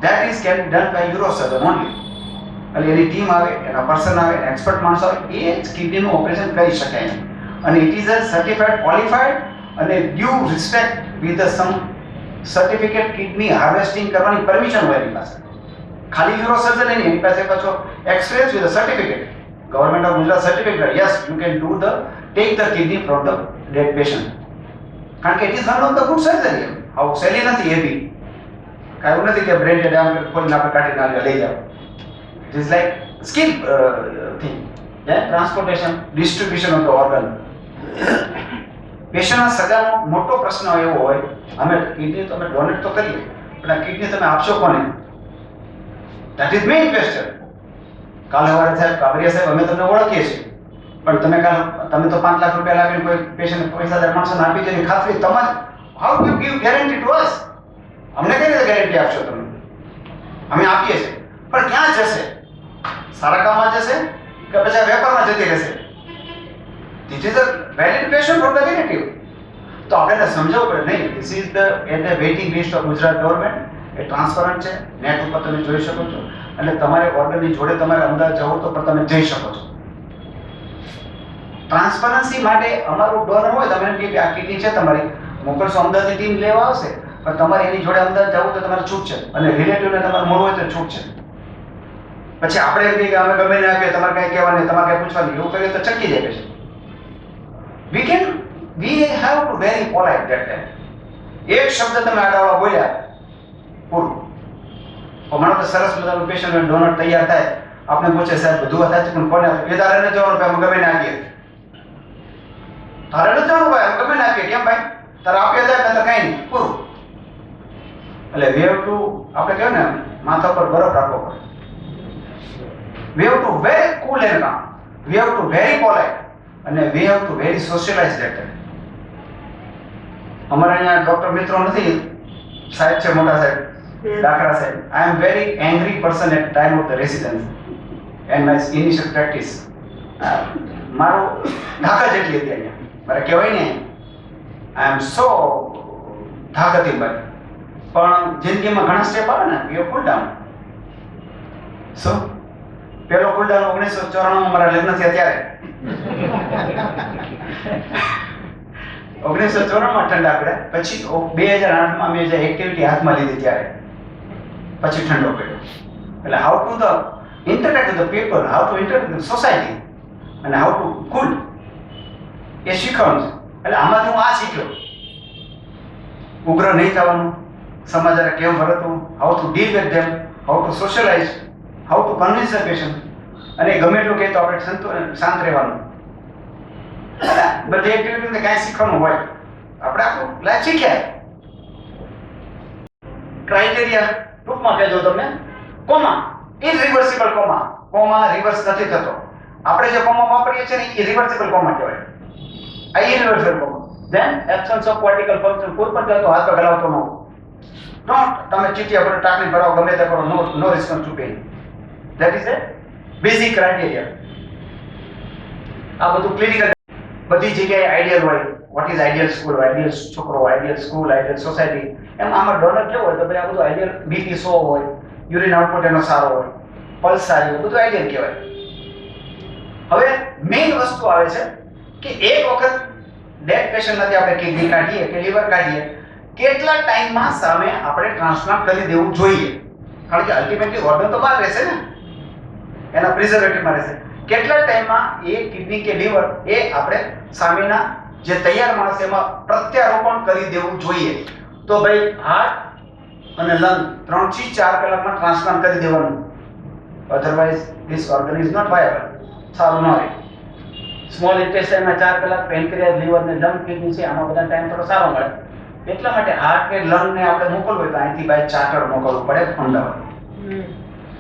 That is can be done by urosurgeon only. એટલે એની ટીમ આવે, એના પર્સન આવે, એક્સપર્ટ માણસો આવે, એ જ કિડનીનું ઓપરેશન કરી શકે એમ. અને it is a certified qualified અને due respect with some certificate kidney harvesting કરવાની પરમિશન હોય એની પાસે. ખાલી યુરોસર્જન એની પાસે પાછો experience with certificate. Government of Gujarat certificate, yes you can do the take the kidney from the dead patient. કારણ કે it is one of the good surgery. આવું સહેલી નથી એ બી. કાંઈ એવું નથી કે બ્રેન ડેડ આમ ખોલીને આપણે કાઢીને લઈ જાઓ. It is like skill thing. Yeah, transportation, distribution of the organ. પેશન્ટના સગાનો મોટો પ્રશ્ન એવો હોય, અમે કિડની તો અમે ડોનેટ તો કરીએ, પણ આ કિડની તમે આપશો કોને? That is main question. કાલે સવારે સાહેબ કાબરિયા સાહેબ અમે તમને ઓળખીએ છીએ, પણ તમે તો 5 લાખ રૂપિયા લાવીને કોઈ પેશન્ટ પૈસાદાર માણસોને આપી દેવાની ખાતરી તમારે how do you give guarantee to us? અમને કઈ રીતે ગેરંટી આપશો તમે? અમે આપીએ છીએ, પણ ક્યાં જશે? સારા કામમાં જશે કે પછી વેપારમાં જતી રહેશે? This is a valid question for the relative. તો આપણે સમજાવવું પડે નહીં. This is the at the waiting list of Gujarat government. A transparent છે, નેટ ઉપર તમે જોઈ શકો છો. એટલે તમારે ઓર્ગનની જોડે તમારે અમદાવાદ જવું તો પણ તમે જઈ શકો છો. ટ્રાન્સપરન્સી માટે અમારું ડોનર હોય તમે એમ કે આ કિડની છે તમારી મોકલશો, અમદાવાદની ટીમ લેવા આવશે, પણ તમારે એની જોડે અમદાવાદ જવું તો તમારે છૂટ છે, અને રિલેટિવને તમારે મળવું હોય તો છૂટ છે. પછી આપણે એમ કહીએ કે અમે ગમે ને આપીએ, તમારે કઈ કહેવાનું, તમારે કઈ પૂછવાનું, એવું કરીએ તો ચટકી જાય પછી. we have to very polite that time. એક શબ્દ તમે આડાવાળા બોલ્યા પૂરું. હમણાં તો સરસ મજાનું પેશન્ટ ડોનર તૈયાર થાય, આપણે પૂછે સાહેબ બધું હતા પણ કોને એ તારે ન જવાનું ભાઈ, અમે ગમે ને આપીએ. તારે ન જવાનું ભાઈ, અમે ગમે ને આપીએ. કેમ ભાઈ? તારે આપીએ જાય ને તો કઈ નહીં, પૂરું. એટલે we have to આપણે કહેવાય ને માથા પર બરફ રાખવો પડે. We have to very cool and calm. We have to very polite. And we have to very socialize that time. અમારા અહીંયા ડોક્ટર મિત્રો નથી, સાહેબ છે મોટા સાહેબ, દાખલા સાહેબ. I am very angry person at time of the residence and my initial practice. મારું ધાકા જેટલી હતી અહીંયા. મારે કહેવાય ને I am so ધાકતી ભાઈ. પણ જિંદગીમાં ઘણા સ્ટેપ આવે ને, we have cool down. So પેલો કુલડાન 1994 મારા લગ્ન થયા ત્યારે 1994 ઠંડા પડ્યા. પછી 2008 મેં જે એક્ટિવિટી હાથમાં લીધી ત્યારે પછી ઠંડો પડ્યો. એટલે how to the interact with the people, how to interact with society અને હાઉ ટુ કુલ એ શીખવાનું છે. એટલે આમાંથી હું આ શીખ્યો, ઉગ્ર નહીં થવાનું, સમાજ હારે કેમ વર્તવું, how to deal with them, how to socialise, how to convince the patient. અને ગમે એટલું કહે તો આપણે શાંત રહેવાનું. બધી એક્ટિવિટી કાંઈ શીખવાનું હોય, આપણે આપણું લાઈફ શીખ્યા. ક્રાઇટેરિયા ટૂંકમાં કહેજો તમને. Comma, irreversible comma. Comma reverse નથી થતો. આપણે જે કોમા વાપરીએ છીએ ને એ રિવર્સિબલ કોમા કહેવાય. આ irreversible coma. Then absence of cortical function, કોઈ પણ જાતનો હાથ હલાવતો ન હોય. ડોન્ટ તમે ચીટિયા પર ટાંકણી ભરાવો, ગમે તે કરો, no response to pain. That is a basic criteria. આ બધું ક્લિનિકલ બધી જગ્યાએ આઈડિયલ હોય. What is ideal school, ideal છોકરો, આઈડિયલ સ્કૂલ, આઈડિયલ સોસાયટી. એમ આમાં ડોનર કેવો હોય તો ભાઈ આ બધું આઈડિયલ. બીપી 100 હોય, યુરિન આઉટપુટ એનો સારો હોય, પલ્સ સારી હોય, બધું આઈડિયલ કહેવાય. હવે મેઇન વસ્તુ આવે છે કે એક વખત ડેડ પેશન્ટમાંથી આપણે કિડની કાઢીએ કે લીવર કાઢીએ, કેટલા ટાઈમમાં સામે આપણે ટ્રાન્સપ્લાન્ટ કરી દેવું જોઈએ? કારણ કે અલ્ટિમેટલી ઓર્ગન તો બહાર રહેશે ને, એના પ્રિઝર્વેટિવમાં રહેશે. કેટલા ટાઈમમાં એ કિડની કે લીવર એ આપણે સામેના જે તૈયાર માણસ એમાં પ્રત્યારોપણ કરી દેવું જોઈએ? તો ભાઈ હાર્ટ અને લંગ 3 થી 4 કલાકમાં ટ્રાન્સપ્લાન્ટ કરી દેવાનું. Otherwise this organ is not viable. સારું ન રહે. સ્મોલ ઇન્ટેસ્ટાઇનમાં 4 કલાક, પેનક્રિયાસ, લીવર ને લંગ, કિડની છે, આમાં બધા ટાઈમ થોડો સારો મળે. એટલા માટે હાર્ટ ને લંગ ને આપણે મોકલવું હોય તો અહીંથી બાય ચાર્ટર મોકલવું પડે અમદાવાદ.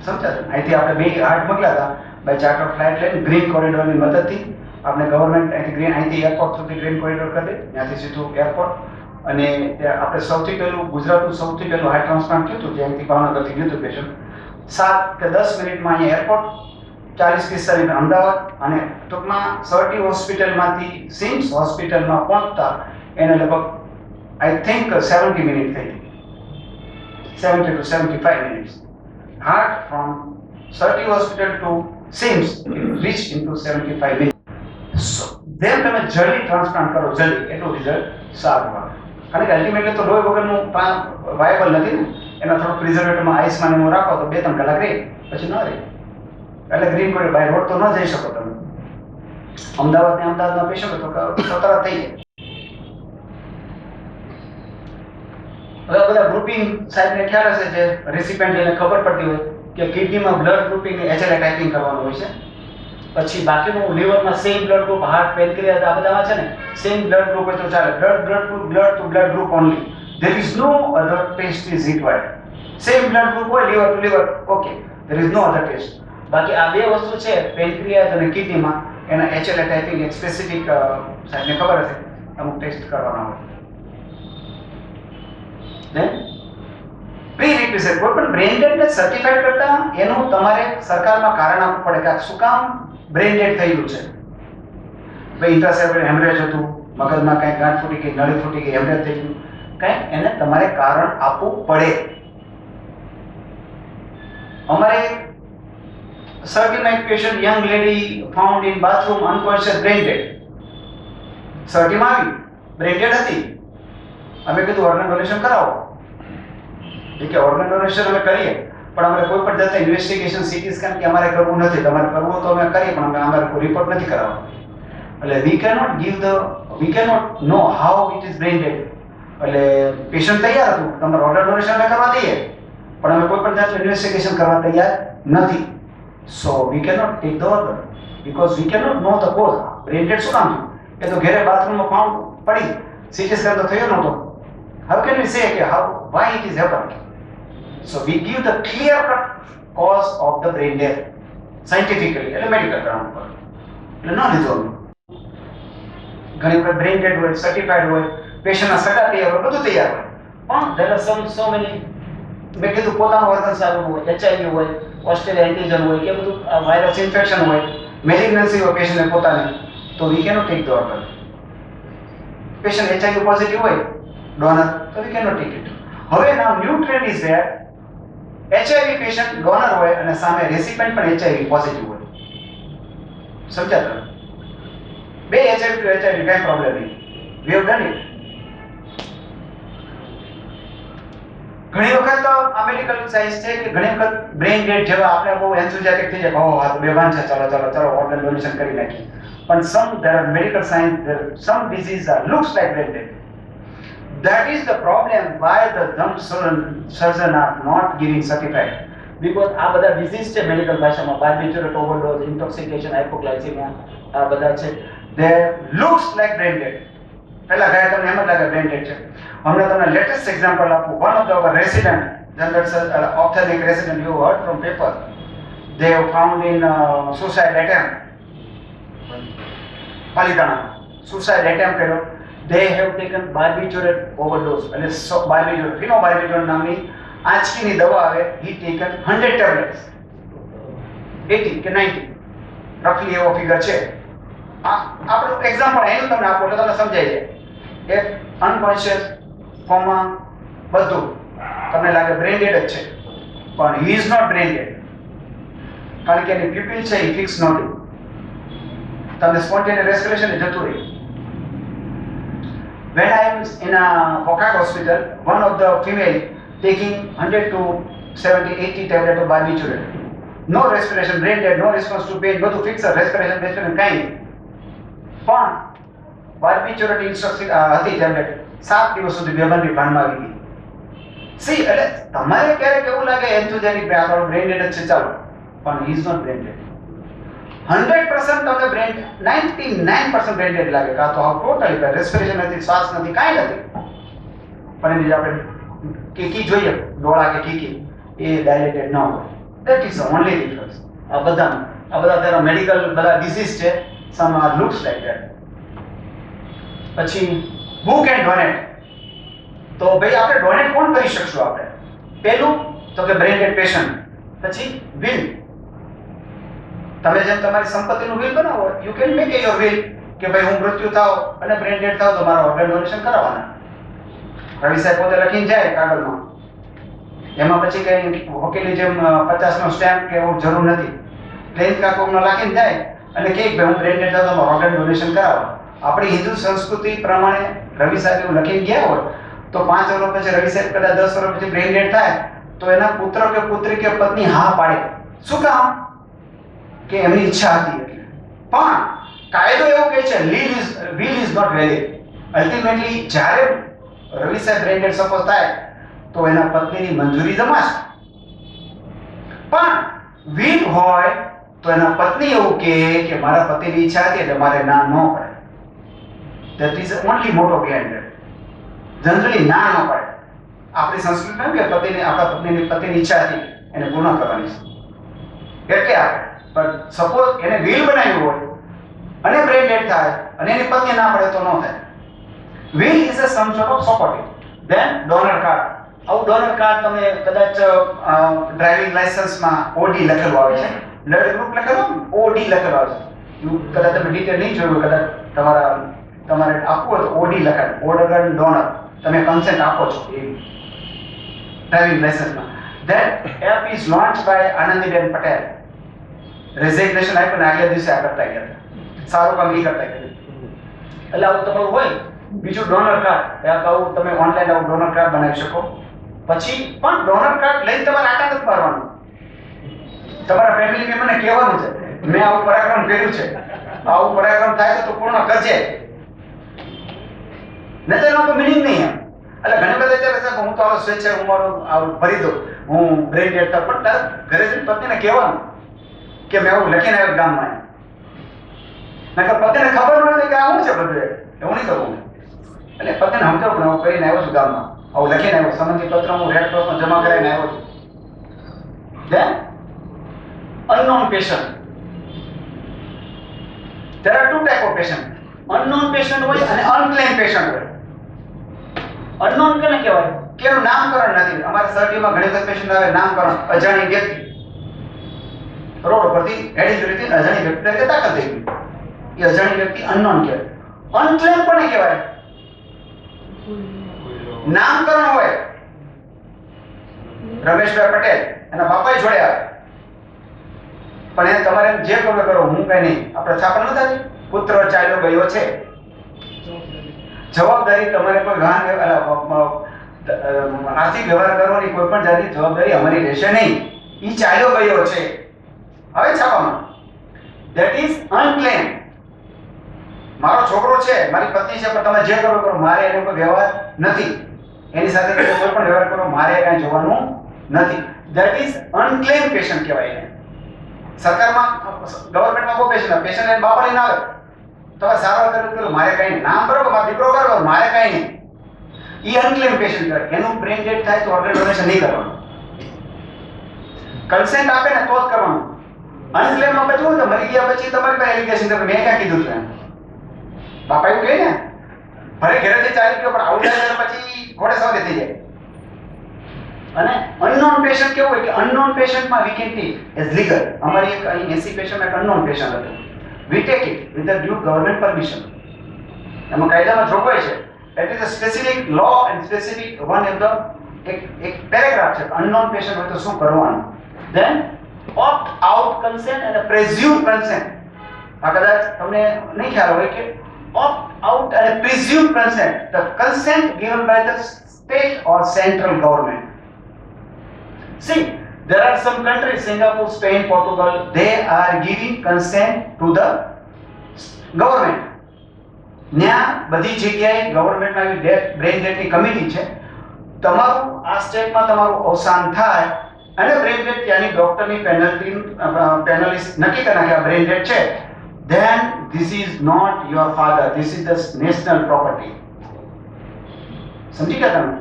સમજાતું? અહીંથી આપણે 2 હાર્ટ મોકલ્યા હતા, બાય ચાર્ટર ફ્લાઇટ લઈને ગ્રીન કોરિડોરની મદદથી આપણે ગવર્મેન્ટ અહીંથી એરપોર્ટ સુધી ગ્રીન કોરિડોર કરી દે, ત્યાંથી સીધું એરપોર્ટ. અને ત્યાં આપણે સૌથી પહેલું ગુજરાતનું સૌથી પહેલું હાર્ટ ટ્રાન્સપ્લાન્ટ થયું હતું, જે અહીંથી ભાવનગરથી ગયું હતું પેશન્ટ. 7 કે 10 મિનિટમાં અહીંયા એરપોર્ટ, 40-45 મિનિટ અમદાવાદ, અને ટૂંકમાં સરટી હોસ્પિટલમાંથી સિમ્સ હોસ્પિટલમાં પહોંચતા એને લગભગ આઈ થિંક 70 મિનિટ થઈ, 70 to 75 minutes. Heart from Surrey Hospital to Sims reached into 75 minutes. So, જેમ તમે જલ્દી ટ્રાન્સપ્લાન્ટ કરો જલ્દી એટલું રિઝલ્ટ સારું આવે. કારણ કે અલ્ટિમેટલી તો લોહી વગરનું વાયબલ નથી ને, એના થોડું પ્રિઝર્વેટિવમાં આઈસમાં એવું રાખો તો 2-3 કલાક રહે, પછી ન રહે. એટલે ગ્રીન કોરિડોર બાય રોડ તો ન જઈ શકો તમે. અમદાવાદના પેશન્ટ તો તરત થઈ જાય. હવે બધા ગ્રુપિંગ સાહેબને ખ્યાલ હશે, જે રેસિપિયન્ટ એને ખબર પડતી હોય કે કિડનીમાં બ્લડ ગ્રુપિંગ HLA ટાઈપિંગ કરવાનું હોય છે. પછી બાકીનું લિવરમાં સેમ બ્લડ ગ્રુપ, હાર્ટ, પેનક્રિયાસ આ બધામાં છે ને સેમ બ્લડ ગ્રુપ હોય તો ચાલે. Blood to blood group only. There is no other test is required. Same blood group હોય liver to liver, okay, there is no other test. બાકી આ બે વસ્તુ છે પેનક્રિયાસ અને કિડનીમાં, એના HLA ટાઈપિંગ એક સ્પેસિફિક સાહેબને ખબર હશે અમુક ટેસ્ટ કરવાના હોય. પ્રીરિક્વિઝિટ કોઈ પણ બ્રેન ડેડને સર્ટિફાઈડ કરતા એનું તમારે સરકારમાં કારણ આપવું પડે કે શું કામ બ્રેન ડેડ થયેલું છે. ભાઈ ઇન્ટ્રાસેપ્યુલર હેમરેજ હતું, મગજમાં કંઈ ગાંઠ ફૂટી ગઈ, નળી ફૂટી ગઈ, હેમરેજ થઈ ગયું, કંઈ એને તમારે કારણ આપવું પડે. અમારે 39 patient young lady found in bathroom unconscious brain dead. 30 માં આવી બ્રેન ડેડ હતી. અમે કીધું ઓર્ગન ડોનેશન કરાવો. કે ઓર્ગન ડોનેશન અમે કરીએ, પણ અમારે કોઈ પણ જાતના ઇન્વેસ્ટિગેશન સીટી સ્કેન કે અમારે કરવું નથી. તમારે કરવું તો અમે કરીએ, પણ અમારે કોઈ રિપોર્ટ નથી કરાવવાનો. એટલે we cannot know how it is brain dead. એટલે પેશન્ટ તૈયાર હતું, તમારે ઓર્ગન ડોનેશન અમે કરવા દઈએ, પણ અમે કોઈ પણ જાતનું ઇન્વેસ્ટિગેશન કરવા તૈયાર નથી. So we cannot take the organ because we cannot know the cause. Brain dead શું કામ થયું? એ તો ઘરે બાથરૂમમાં ફાઉન્ડ પડી, સીટી સ્કેન તો થયો નહોતો. How can we say કે why it is happened? So we give the clear cut cause of the brain death scientifically, એટલે મેડિકલ ગ્રાઉન્ડ પર. એટલે ન લીધો. ઘણી વખત બ્રેન ડેડ હોય, સર્ટિફાઈડ હોય, પેશન્ટના સગા તૈયાર હોય, બધું તૈયાર હોય, પણ there are so many, મેં કીધું પોતાનું વર્તન સારું હોય, HIV હોય, ઓસ્ટ્રેલિયા એન્ટીજન હોય, કે બધું વાયરસ ઇન્ફેક્શન હોય, મેલિગ્નન્સી હોય પેશન્ટને પોતાને, તો we cannot take the organ. Patient HIV positive હોય donor, so we cannot take it. હવે now new trend is there, HIV patient donor હોય અને સામે રેસિપિયન્ટ પણ HIV પોઝિટિવ હોય. સમજ્યા તમે? બે HIV to HIV કઈ પ્રોબ્લેમ નહીં. We have done it. ઘણી વખત તો આ મેડિકલ સાયન્સ છે કે ઘણી વખત બ્રેન ડેડ જેવા આપણે બહુ એન્થુઝિયાસ્ટિક થઈ જાય, ઓહ આ તો બેભાન છે, ચાલો ઓર્ગન ડોનેશન કરી નાખીએ. પણ there are medical science, some diseases looks like brain dead. That is the problem why the dumb surgeon are not giving certified. Because આ બધા disease છે મેડિકલ ભાષામાં, barbiturate overdose, intoxication, hypoglycemia, આ બધા છે. They looks like brain dead. પહેલા ગયા તમને એમ જ લાગે brain dead છે. હમણાં તમને લેટેસ્ટ એક્ઝામ્પલ આપું. One of our resident, general ophthalmic resident, you heard from paper, they have found in suicide attempt. Palitana suicide attempt કર્યો. They have taken barbiturate overdose, અને barbiturate, phenobarbiturate નામની આંચકીની દવા આવે, he taken 100 tablets, 80 કે 90 રફલી એવો figure છે. આપણું એક્ઝામ્પલ એનું તમને આપો એટલે તમને સમજાઈ જાય. એક અનકોન્શિયસ ફોર્મમાં બધું તમને લાગે બ્રેન ડેડ જ છે, પણ he is not brain dead, કારણ કે એની pupil છે એ ફિક્સ નહોતી. તમને સ્પોન્ટેનિયસ રેસ્પિરેશન જતું રહી. When I am in a Pocat hospital, one of the female taking 100 to 70-80 tablets of barbiturate, no respiration, brain dead, no response to pain, બધું fix, respiration કાંઈ નહીં. પણ barbiturate ઇન્સ્ટ્રક્શન હતી tablet, 7 દિવસ સુધી બેભાનની ભાનમાં આવી ગઈ. સી એટલે તમારે ક્યારેક એવું લાગે એન્થુઝિયાસ્ટિક આ તો બ્રેન ડેડ જ છે ચાલો, પણ he is not brain dead. 100% તમને બ્રેન 99% બ્રેન ડેડ લાગે, કાં તો આ ટોટલી રેસ્પિરેશન નથી, શ્વાસ નથી, કાંઈ નથી. પણ એની જે આપણે કીકી જોઈએ, ડોળા કે કીકી, એ ડાયલેટેડ ન હોય. ધેટ ઇઝ ઓનલી ડિફરન્સ આ બધામાં. આ બધા તેના મેડિકલ બધા ડિસીઝ છે. સમ આર લુક્સ લાઈક ધેટ. પછી હુ કેન ડોનેટ? તો ભાઈ આપણે ડોનેટ કોણ કરી શકશું આપણે? પહેલું તો કે બ્રેઇન ડેડ પેશન્ટ. પછી વિલ. તમે જેમ તમારી સંપત્તિનું વિલ બનાવો, you can make your will કે ભાઈ હું મૃત્યુ થાવ અને બ્રેઇન ડેડ થાવ તો મારા ઓર્ગન ડોનેશન કરાવવાના. રવિ સાહેબ પોતે લખીને જાય કાગળમાં. એમાં પછી કઈ વકીલની જેમ 50 નો સ્ટેમ્પ કે એવું જરૂર નથી. પ્લેન કાગળનો લખીને જાય અને કે ભાઈ હું બ્રેઇન ડેડ થાવ તો મારા ઓર્ગન ડોનેશન કરાવો. આપણી હિન્દુ સંસ્કૃતિ પ્રમાણે રવિ સાહેબ એવું લખીને ગયા હોય તો 5 વર્ષ પછી રવિ સાહેબ કદાચ 10 વર્ષ પછી બ્રેઇન ડેડ થાય તો એના પુત્ર કે પુત્રી કે પત્ની હા પાડે. શું કામ? કે એમની ઈચ્છા હતી એટલે. પણ કાયદો એવું કહે છે will is not valid. Ultimately જ્યારે રવિ સાહેબ બ્રેઇન ડેડ સપોઝ થાય તો એના પત્નીની મંજૂરી જમાશે. પણ will હોય તો એના પત્ની એવું કે મારા પતિની ઈચ્છા હતી એટલે મારે ના ન પડે. That is only મોટો behind it. જનરલી ના ન પડે. આપણી સંસ્કૃતિમાં કે આપણા પતિની ઈચ્છા હતી એને પૂર્ણ કરવાની છે એટલે આપણે. પણ સપોઝ એને વિલ બનાવ્યું હોય અને બ્રેઇન ડેડ થાય અને એની પત્ની ના પડે તો ન થાય. Will is a some sort of supportive. Then donor card. આવું ડોનર કાર્ડ તમે કદાચ ડ્રાઇવિંગ લાયસન્સમાં ઓડી લખેલું આવે છે. બ્લડ ગ્રુપ લખેલું ઓડી લખેલું આવે છે. કદાચ તમે ડિટેલ નહીં જોયું, કદાચ તમારે આપવું હોય તો ઓડી લખાય, ઓર્ગન ડોનર. તમે કન્સેન્ટ આપો છો એ ડ્રાઇવિંગ લાયસન્સમાં. That app is launch by Anandiben Patel. Resignation આપ્યું ને આગલા દિવસે આ કરતા ગયા હતા. સારું કામ નહીં કરતા ગયા. એટલે આવું તમારું હોય. બીજું ડોનર કાર્ડ. આવું તમે ઓનલાઈન આવું ડોનર કાર્ડ બનાવી શકો. પછી પણ ડોનર કાર્ડ લઈને તમારે આટા નથી મારવાનું. તમારા ફેમિલી મેમ્બરને કહેવાનું છે મેં આવું પરાક્રમ કર્યું છે, આવું પરાક્રમ થાય તો પૂર્ણ કરજે. નહીં તો એનો મિનિંગ નહીં એમ. એટલે ઘણી બધા અત્યારે હું તો સ્વેચ્છાએ હું મારું આવું ભરી દઉં, હું બ્રેઇન ડેડ થાવ, પણ ઘરે જઈને પત્નીને કહેવાનું કે મેં આવું લખીને આવ્યો ગામમાં. નકર પત્નીને ખબર ન હોય કે આ શું છે બધું, એવું નહીં કરવું. એટલે પત્નીને સમજાવું પણ હું કરીને આવ્યો છું ગામમાં, આવું લખીને આવ્યો, સંબંધી પત્ર હું રેડ ક્રોસમાં જમા કરાવીને આવ્યો છું. Then unknown patient. There are two type of patient. Unknown patient હોય અને unclaimed patient હોય. Unknown કેને કહેવાય? કે એનું નામકરણ નથી. અમારા સર્ટીમાં ઘણી વખત પેશન્ટ આવે નામકરણ અજાણી વ્યક્તિ રોડ ઉપરથી હેડી રીતે અજાણી વ્યક્તિ તરીકે દાખલ થઈ ગઈ. એ અજાણી વ્યક્તિ unknown કહેવાય. unclaimed કોને કહેવાય? નામકરણ હોય. રમેશભાઈ પટેલ એના બાપાએ જોડે આવે પણ એ તમારે જે કરવું કરો, હું કઈ નહીં. આપણે છાપણ ન થતી પુત્ર ચાલ્યો ગયો છે. જવાબદારી તમારે કોઈ ગહન આર્થિક વ્યવહાર કરવાની કોઈ પણ જાતની જવાબદારી અમારી રહેશે નહીં. એ ચાલ્યો ગયો છે હવે છાપામાં. That is unclaimed. મારો છોકરો છે, મારી પત્ની છે, પણ તમે જે કરો કરો, મારે એનો કોઈ વ્યવહાર નથી. એની સાથે કોઈ પણ વ્યવહાર કરો, મારે કાંઈ જોવાનું નથી. ધેટ ઇઝ અનક્લેમ્ડ પેશન્ટ કહેવાય એને. સરકારમાં ગવર્મેન્ટમાં કોઈ પેશન્ટ એને બાપા લઈને આવે તમે સારવાર કરો, મારે કઈ નહીં. નામ બરોબર, મારો દીકરો બરોબર, મારે કઈ નહીં. એ અનક્લેમ પેશન્ટ કહેવાય. એનું બ્રેઇન ડેડ થાય તો ઓર્ગન ડોનેશન નહીં કરવાનું. કન્સેન્ટ આપે ને તો જ કરવાનું. અનક્લેમ માં પછી તો મરી ગયા પછી તમારી પાસે એલિગેશન કે મેં ક્યાં કીધું છે. બાપા એવું કહે ને ભલે ઘરેથી ચાલી ગયો પણ આવું જાય પછી ઘોડે સવારે થઈ જાય. અને અનનોન પેશન્ટ કેવું હોય કે અનનોન પેશન્ટમાં we can take as legal. અમારી એક અહીં 80 પેશન્ટ એક અનનોન પેશન્ટ હતું. We take it with the due government permission. એમાં કાયદામાં જોગવાઈ છે. It is a specific law and specific one of the એક પેરેગ્રાફ છે અનનોન પેશન્ટ હોય તો શું કરવાનું. ધેન ઓપ્ટ આઉટ કન્સેન્ટ અને પ્રેઝ્યુમ કન્સેન્ટ. આ કદાચ તમને નહીં ખ્યાલ હોય કે opt out and presume consent, the consent given by the state or central government. See, there are some countries, Singapore, Spain, Portugal, they are giving consent to the government. ન્યા બધી જગ્યાએ ગવર્નમેન્ટમાં આવી બ્રેઇન ડેડની કમિટી છે. તમારું આ સ્ટેટમાં તમારું અવસાન થાય અને બ્રેઇન ડેડ ત્યાંની ડોક્ટરની પેનલિસ્ટ નક્કી કરી નાખે આ બ્રેઇન ડેડ છે, then this is not your father, this is the national property. સમજી ગયા તમે?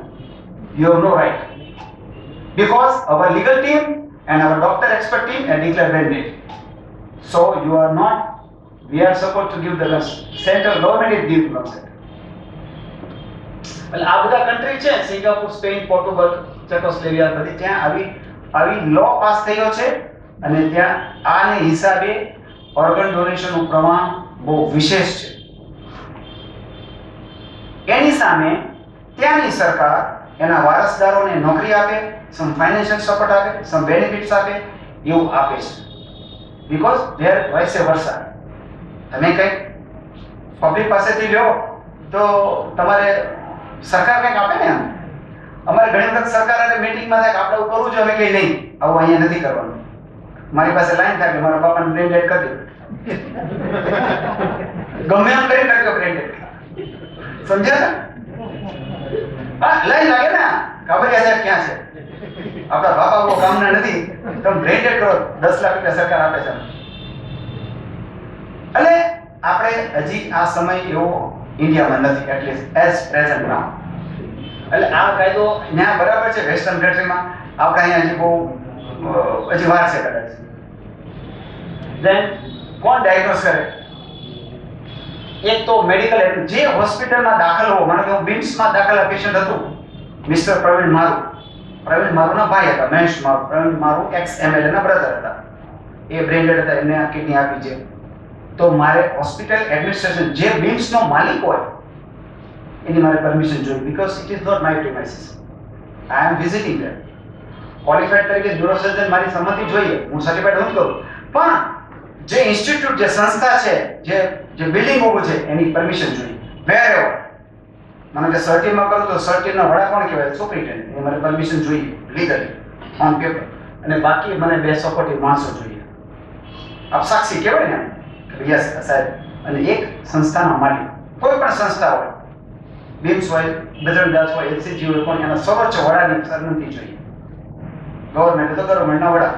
You have no right. Because our legal team and our doctor expert team have declared brain dead. So you are not, we are supposed to give the loans. Central government is giving loans. એટલે આ બધા country છે, Singapore, Spain, Portugal, Czechoslovakia, બધી ત્યાં આવી low pass થયો છે અને ત્યાં આને હિસાબે ઓર્ગન ડોનેશનનું પ્રમાણ બહુ વિશેષ છે. એની સામે ત્યાંની સરકાર એના વારસદારોને નોકરી આપે, સમ ફાઇનાન્શિયલ સપોર્ટ આપે, સમ બેનિફિટ્સ આપે, એવું આપે છે. Because there vice versa. તમે કંઈક પબ્લિક પાસેથી લ્યો તો તમારે સરકાર કંઈક આપે ને. એમ અમારે ઘણી વખત સરકાર અને મીટિંગમાં થાય કે આપણે એવું કરવું જોઈએ, અમે કંઈ નહીં, આવું અહીંયા નથી કરવાનું. મારી પાસે લાઈન થાય કે મારા બાપાને બ્રેન્ડેડ કરી દો, ગમે એમ કરી નાખ્યો બ્રેન્ડેડ. સમજ્યા ને? હા, લાઈન લાગે ને. કાબરિયા સાહેબ ક્યાં છે? આપણા બાપા બહુ કામના નથી, તમે બ્રેન્ડેડ કરો, 10 લાખ રૂપિયા સરકાર આપે છે. એટલે આપણે હજી આ સમય એવો ઇન્ડિયામાં નથી, એટલીસ્ટ એઝ પ્રેઝન્ટ નાઉ. એટલે આ કાયદો ત્યાં બરાબર છે વેસ્ટર્ન કન્ટ્રીમાં, આપણે અહીંયા હજી બહુ હજી વાર છે કદાચ. ધેન કોણ ડાયગ્નોઝ કરે? એક તો મેડિકલ, જે હોસ્પિટલમાં દાખલ હો, માનો કે હું બિમ્સમાં દાખલ પેશન્ટ હતું, મિસ્ટર પ્રવીણ મારુના ભાઈ હતા, મહેશ મારુ. પ્રવીણ મારુ એક્સ MLA ના બ્રધર હતા, એ બ્રેન્ડેડ હતા, એમને આ કિડની આપી છે. તો મારે હોસ્પિટલ એડમિનિસ્ટ્રેશન, જે બિમ્સનો માલિક હોય, એની મારે પરમિશન જોઈએ, because it is not my premises. I am visiting there. Qualified તરીકે ન્યુરોસર્જન મારી સંમતિ જોઈએ, હું સર્ટિફાઈડ હું કરું, પણ જે ઇન્સ્ટિટ્યૂટ, જે સંસ્થા છે, જે બિલ્ડિંગ ઊભું છે, એની પરમિશન જોઈએ. વેર એવર મને કે સર્ટીમાં કરું તો સર્ટીના વડા કોણ કહેવાય? સુપ્રિન્ટેન્ડન્ટ. એ મને પરમિશન જોઈએ લીગલી ઓન પેપર. અને બાકી મને 2 સપોર્ટિવ માણસો જોઈએ. આપ સાક્ષી કહેવાય ને કે યસ સાહેબ. અને એક સંસ્થાના માલિક, કોઈ પણ સંસ્થા હોય, બિમ્સ હોય, બજરંગદાસ હોય, LCG હોય, પણ એના સર્વોચ્ચ વડાની સંમતિ જોઈએ. ગવર્મેન્ટ તો ગવર્મેન્ટના વડા.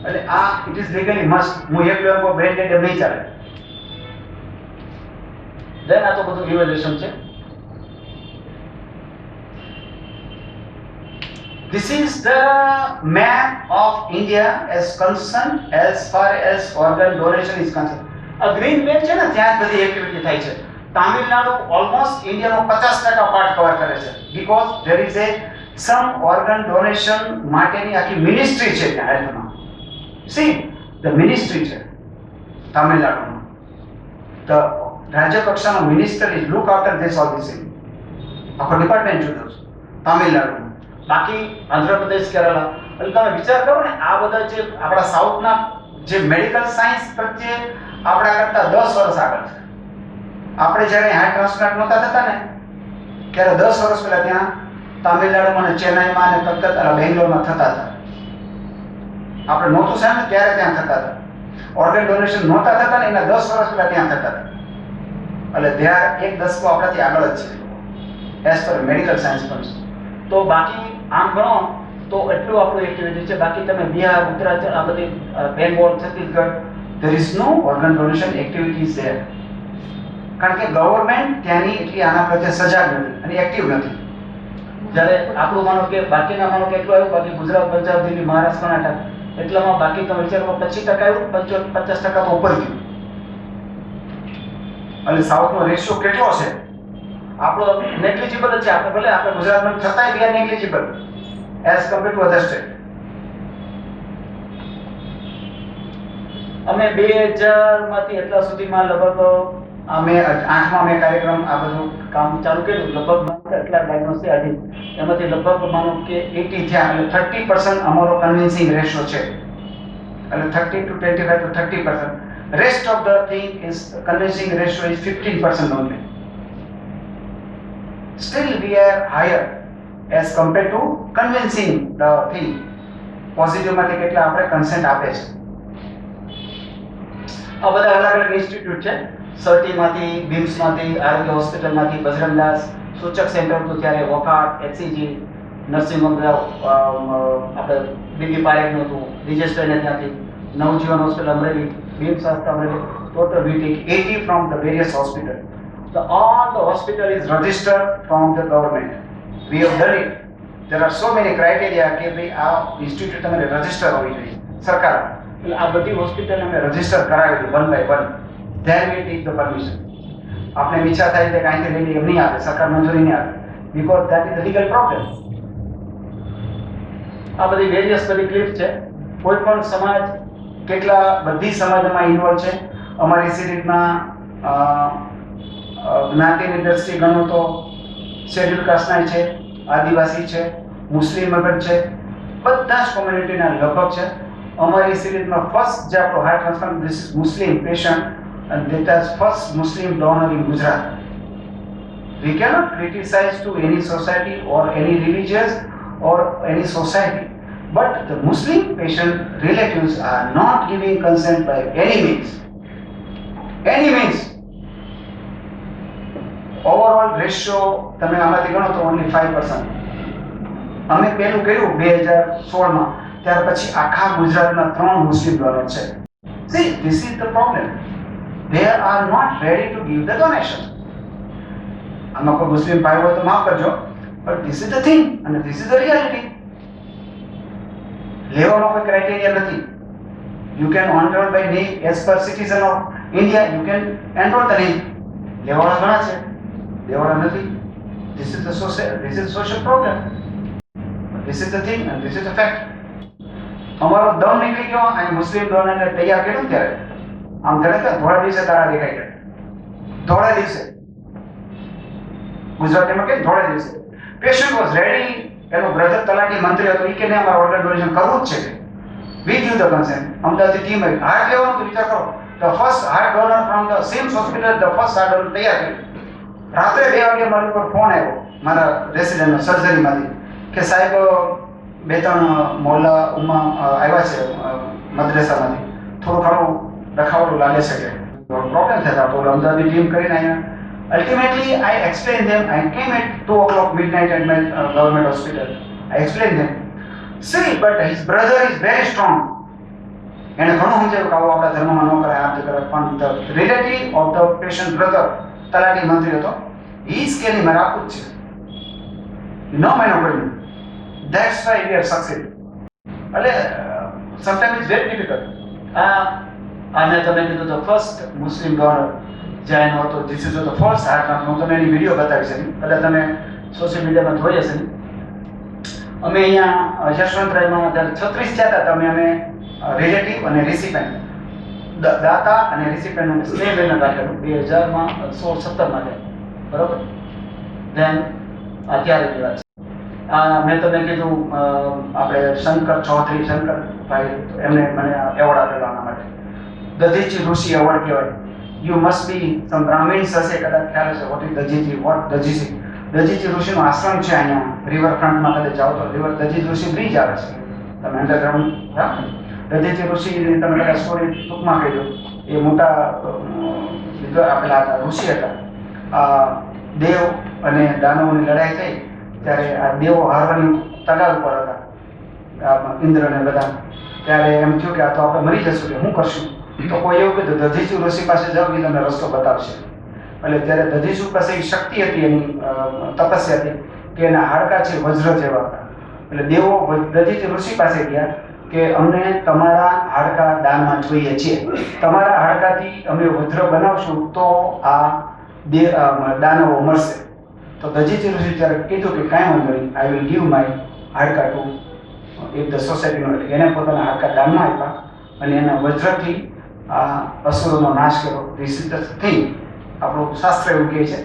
એટલે આ ઇટ ઇઝ લીગલી મસ્ટ. હું એકલો એમ બ્રેન્ડેડ એમ નહીં ચાલે. દેન આ તો બધું ઇવેલ્યુએશન છે. This is the map of India as concerned as far as organ donation is concerned. A green map છે ને, ત્યાં જ બધી એક્ટિવિટી થાય છે. તામિલનાડુ ઓલમોસ્ટ ઇન્ડિયાનો 50% પાર્ટ કવર કરે છે, because there is A sum organ donation માટેની આખી મિનિસ્ટ્રી છે ત્યાં હેલ્થમાં. સી ધ મિનિસ્ટ્રી છે તામિલનાડુમાં. ધ રાજ્ય કક્ષાનો minister is look after this all this thing. આખો ડિપાર્ટમેન્ટ જુદો છે તામિલનાડુમાં. બાકી આંધ્રપ્રદેશ, કેરલા. એટલે તમે વિચાર કરો ને, આ બધા જે આપણા સાઉથના જે મેડિકલ સાયન્સ પ્રત્યે આપણા કરતા 10 વર્ષ આગળ છે. આપણે જ્યારે હાર્ટ ટ્રાન્સપ્લાન્ટ નહોતા થતા ને, ત્યારે 10 વર્ષ પહેલા ત્યાં તામિલનાડુમાં અને ચેન્નાઈમાં અને કલકત્તા, બેંગ્લોરમાં થતા હતા. આપણે નહોતું સાહેબ ત્યારે ત્યાં થતા હતા. ઓર્ગન ડોનેશન નહોતા થતા ને, એના 10 વર્ષ પહેલા ત્યાં થતા હતા. એટલે ત્યાં એક દસકો આપણાથી આગળ જ છે એઝ પર મેડિકલ સાયન્સ પણ. તો બાકી આમ ગણો તો એટલું આપણું એક્ટિવિટી છે. બાકી તમે બિહાર, ઉત્તરાખંડ, આ બધી Bengal, Chhattisgarh, there is no organ donation activities there. કારણ કે ગવર્મેન્ટ ત્યાંની એટલી આના પ્રત્યે સજાગ નથી અને એક્ટિવ નથી. જ્યારે આપણું માનો કે બાકીના માનો કે એટલું આવ્યું, બાકી ગુજરાત, પંજાબ, દિલ્હી, મહારાષ્ટ્ર, કર્ણાટક, એટલામાં બાકી તમે વિચારો 25% આવ્યું, 50% તો ઉપર ગયું. અને સાઉથનો રેશિયો કેટલો છે? આપણો નેગ્લિજિબલ જ છે. આપણે ભલે આપણે ગુજરાતમાં છતાંય we are negligible as compare to other state. અમે 2000 માંથી એટલા સુધીમાં લગભગ અમે 8મા મેં કાર્યક્રમ આ બધું કામ ચાલુ કર્યું. લગભગ એટલા ડાયગ્નોસ થયા હતી, એમાંથી લગભગ માનો કે 80 થયા. એટલે 30% અમારો કન્વિન્સિંગ રેશિયો છે. એટલે 30 to 25 to 30%. Rest of the thing is convincing ratio is 15% only. Still we are higher as compared to convincing the thing. Positive માંથી કેટલા આપણે કન્સેન્ટ આપે છે. આ બધા અલગ અલગ ઇન્સ્ટિટ્યૂટ છે. સર્ટીમાંથી, બિમ્સમાંથી, આરોગ્ય હોસ્પિટલમાંથી, બજરંગદાસ, સૂચક સેન્ટર હતું ત્યારે વોકાટ, HCG, નર્સિંગ હોમ આપણે બીબી પારેખનું હતું, રિજિસ્ટરને ત્યાંથી, નવજીવન હોસ્પિટલ અમરેલી, બિમ્સ સંસ્થા Amreli, total we take 80 from the various hospital. All the hospital is registered from the government. We have done it. There are so many criteria કે ભાઈ આ ઇન્સ્ટિટ્યૂટ તમારે રજિસ્ટર હોવી જોઈએ સરકાર. એટલે આ બધી હોસ્પિટલ અમે રજીસ્ટર કરાવેલું 1 by 1. Then we take the permission. આપણે ઈચ્છા થાય છે કે અહીંથી લઈ લઈએ, એમ નહીં આપે, સરકાર મંજૂરી નહીં આપે, because that is legal problem. આ બધી વેરિયસ બધી ક્લિપ છે. કોઈ પણ સમાજ કેટલા બધી સમાજમાં ઇન્વોલ્વ છે. અમારી સિરીઝમાં જ્ઞાતિની દ્રષ્ટિએ ગણો તો શેડ્યુલ કાસ્ટના છે, આદિવાસી છે, મુસ્લિમ મગજ છે, બધા જ કોમ્યુનિટીના લગભગ છે. અમારી સિરીઝમાં ફર્સ્ટ જે આપણો heart transplant, this is Muslim patient and that is first Muslim donor in Gujarat. We cannot criticize to any society or any religious or any society, but the Muslim patient relatives are not giving consent by any means. Any means. Overall ratio તમે આમાંથી ગણો તો only 5%. અમે પહેલું કર્યું 2016માં, ત્યાર પછી આખા ગુજરાતના 3 મુસ્લિમ ડોનર છે. See, this is the problem. They are not ready to give the donation. આમાં કોઈ મુસ્લિમ ભાઈ હોય તો માફ કરજો, but this is the thing and this is the reality. લેવાનો કોઈ ક્રાઇટેરિયા નથી. You can enroll by name as per citizen of India. You can enroll the name. લેવાના ઘણા છે, લેવાના નથી. This is the social problem. This is the thing and this is the fact. અમારો દમ નીકળી ગયો અને મુસ્લિમ ડોનરને તૈયાર કર્યું ત્યારે આમ ખરેખર થોડા દિવસે તારા દેખાઈ ગયા. થોડા દિવસે ગુજરાતીમાં કે થોડા દિવસે પેશન્ટ વોઝ રેડી. એનો બ્રધર તલાટી મંત્રી હતો, એ કે ને અમારે ઓર્ગન ડોનેશન કરવું જ છે. We give the consent. અમદાવાદથી ટીમ આવી હાર્ટ લેવાનું તો વિચાર કરો, the first heart donor from the same hospital, the first heart donor તૈયાર કર્યું. રાત્રે 2 વાગે મારી ઉપર ફોન આવ્યો મારા રેસિડેન્ટ સર્જરીમાંથી કે સાહેબ 2-3 મોહલ્લા ઉમા આવ્યા છે મદ્રેસામાંથી, થોડું ઘણું રખાવડું લાગે છે કે પ્રોબ્લેમ થતા. તો અમદાવાદની ટીમ કરીને અહીંયા ultimately I explained them. I came at 2 o'clock midnight at my government hospital. I explained them. See, but his brother is very strong. એને ઘણું સમજાવ્યું કે આવું આપણા ધર્મમાં ન કરાય, આમ કરાય, પણ the relative of the patient brother તલાટી મંત્રી હતો, he is કે નહીં મારે આપવું જ છે. No માનો કર્યું. That's why we are succeeding. એટલે sometimes it's very difficult. આને તમે કીધું તો ફર્સ્ટ મુસ્લિમ ડોનર જ્યાં હતો, this is the first heart transplant. હું તમને એની વિડીયો બતાવી શકું, કદાચ તમે સોશિયલ મીડિયામાં જોઈ હશે. અમે અહીંયા યશવંતરાયમાં જ્યારે 36 થયા હતા, તમે અમે રિલેટિવ અને રિસિપેન્ટ, દાતા અને રિસિપેન્ટ સ્નેહ લઈને રાખેલું 2016-17 માટે, બરોબર. ધેન અત્યારે વાત છે. મેં તમને કીધું આપણે શંકર ચૌધરી, શંકરભાઈ, એમને મને એવોર્ડ આપેલો આના માટે. દધીચી ઋષિ એવોર્ડ કહેવાય. You must be some Brahmins હશે, કદાચ ખ્યાલ હશે. What is Dadhichi? What Dadhichi? Dadhichi ઋષિનો આશ્રમ છે અહીંયા રિવરફ્રન્ટમાં. કદાચ જાઓ તો દધીચી ઋષિ બ્રિજ આવે છે, તમે અંડરગ્રાઉન્ડ. દધીચી ઋષિ તમે કદાચ સ્ટોરી ટૂંકમાં કહી દો. એ મોટા આપેલા હતા, ઋષિ હતા. દેવ અને દાનવોની લડાઈ થઈ ત્યારે આ દેવો હારવાની તગાર ઉપર હતા, ઇન્દ્ર ને બધા. ત્યારે એમ થયું કે આ તો આપણે મરી જશું, કે શું કરશું? તો કોઈ એવું કીધું દધીચુ ઋષિ પાસે જાઓ, એ તમને રસ્તો બતાવશે. એટલે ત્યારે દધીચુ પાસે એક શક્તિ હતી, એની તપસ્યા હતી કે એના હાડકા છે વજ્ર જેવા હતા. એટલે દેવો દધીચુ ઋષિ પાસે ગયા કે અમને તમારા હાડકા દાનમાં જોઈએ છીએ, તમારા હાડકાથી અમે વજ્ર બનાવશું તો આ દાનવો મળશે. તો દધીચુ ઋષિ ત્યારે કીધું કે કાંઈ વાંધો નહીં, આઈ વિલ ગીવ માય હાડકા ટુ ઇફ ધ સોસાયટીનો. એને પોતાના હાડકા દાનમાં આપ્યા અને એના વજ્રથી આ અસુરોનો નાશ કર્યો. This is the thing. આપણું શાસ્ત્ર એવું કહે છે,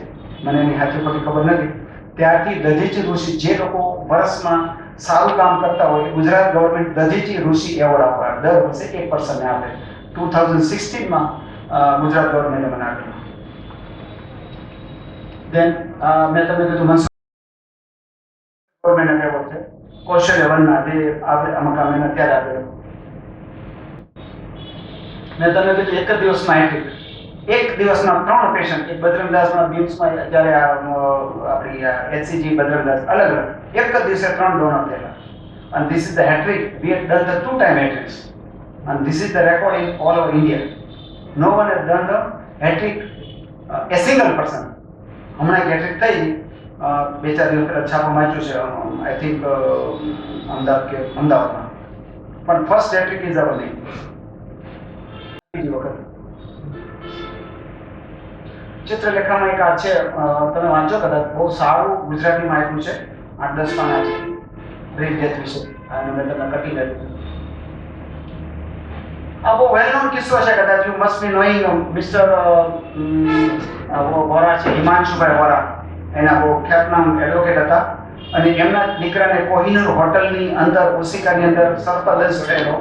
મને એની સાચી ખોટી ખબર નથી. ત્યારથી દધીચી ઋષિ, જે લોકો વર્ષમાં સારું કામ કરતા હોય, ગુજરાત ગવર્મેન્ટ દધીચી ઋષિ એવોર્ડ આપે, દર વર્ષે 1 પર્સનને આપે. 2016માં ગુજરાત ગવર્મેન્ટે મને આપ્યું. દેન મેં તમને કીધું મનસુખ ગવર્મેન્ટ એવોર્ડ છે, કૌશલ્ય વનના, જે આપણે આમાં મેં અત્યારે આપેલો. મેં તમને કીધું એક જ દિવસમાં એક દિવસમાં 3 પેશન્ટ, એક બજરંગદાસના બીમ્સમાં, જ્યારે આપણી HCG બજરંગદાસ, અલગ અલગ એક જ દિવસે 3 ડોનર થયેલા. અને this is the hat trick. We have done the 2 time હેટ્રિક્સ and this is the record in all over India. No one has done the hat-trick, a single person. હમણાં એક હેટ્રિક થઈ 2-4 દિવસ પહેલા છાપા વાંચ્યું છે, આઈ થિંક અમદાવાદમાં. પણ first hat trick is our name. બીજી વખત ચિત્રલેખામાં એક આ છે, તમે વાંચો કદાચ, બહુ સારું ગુજરાતીમાં આપ્યું છે, 8-10 પાના છે, બ્રેન ડેથ વિશે. આને મેં તમને કટી નાખ્યું. આ બહુ વેલ નોન કિસ્સો છે, કદાચ you must be knowing mister Vora છે, હિમાંશુભાઈ વોરા. એના બહુ ખ્યાતનામ એડવોકેટ હતા અને એમના દીકરાને કોહિનૂર હોટલની અંદર ઓશિકાની અંદર સર્પદંશ થયેલો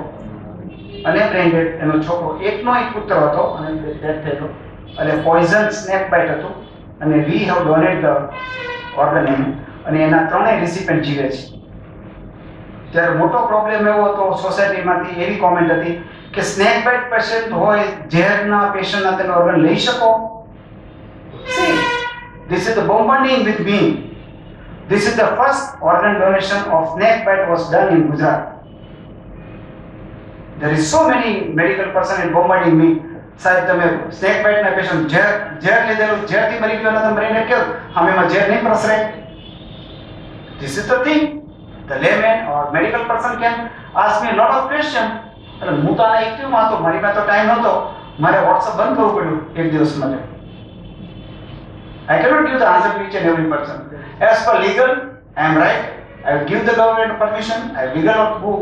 અને બ્રેન ડેડ. એનો છોકરો એકનો એક પુત્ર હતો અને ડેથ થયેલો અને પોઈઝન સ્નેક બાઇટ હતું અને we have donate the organ અને એના ત્રણેય રિસિપેન્ટ જીવે છે. ત્યારે મોટો પ્રોબ્લેમ એવો હતો સોસાયટીમાંથી, એવી કોમેન્ટ હતી કે સ્નેક બાઇટ પેશન્ટ હોય, ઝેરના પેશન્ટના તમે ઓર્ગન લઈ શકો? See, this is the bombarding with me. This is the first organ donation of snake bite was done in Gujarat. There is so many medical person in bombarding me. સાહેબ તમે snake byte ના patient ઝેર લીધેલું, ઝેરથી મરી ગયો, તમે brain કેવું આમાં ઝેર નહીં પ્રસરે? This is the thing. The layman or medical person can ask me a lot of questions. એટલે હું તો આના એક્ટિવમાં હતો, મારી પાસે તો ટાઈમ નહોતો, મારે વોટ્સઅપ બંધ કરવું પડ્યું એક દિવસ માટે. I cannot give the answer to each and every person. As per legal, I am right. I will give the government permission. I will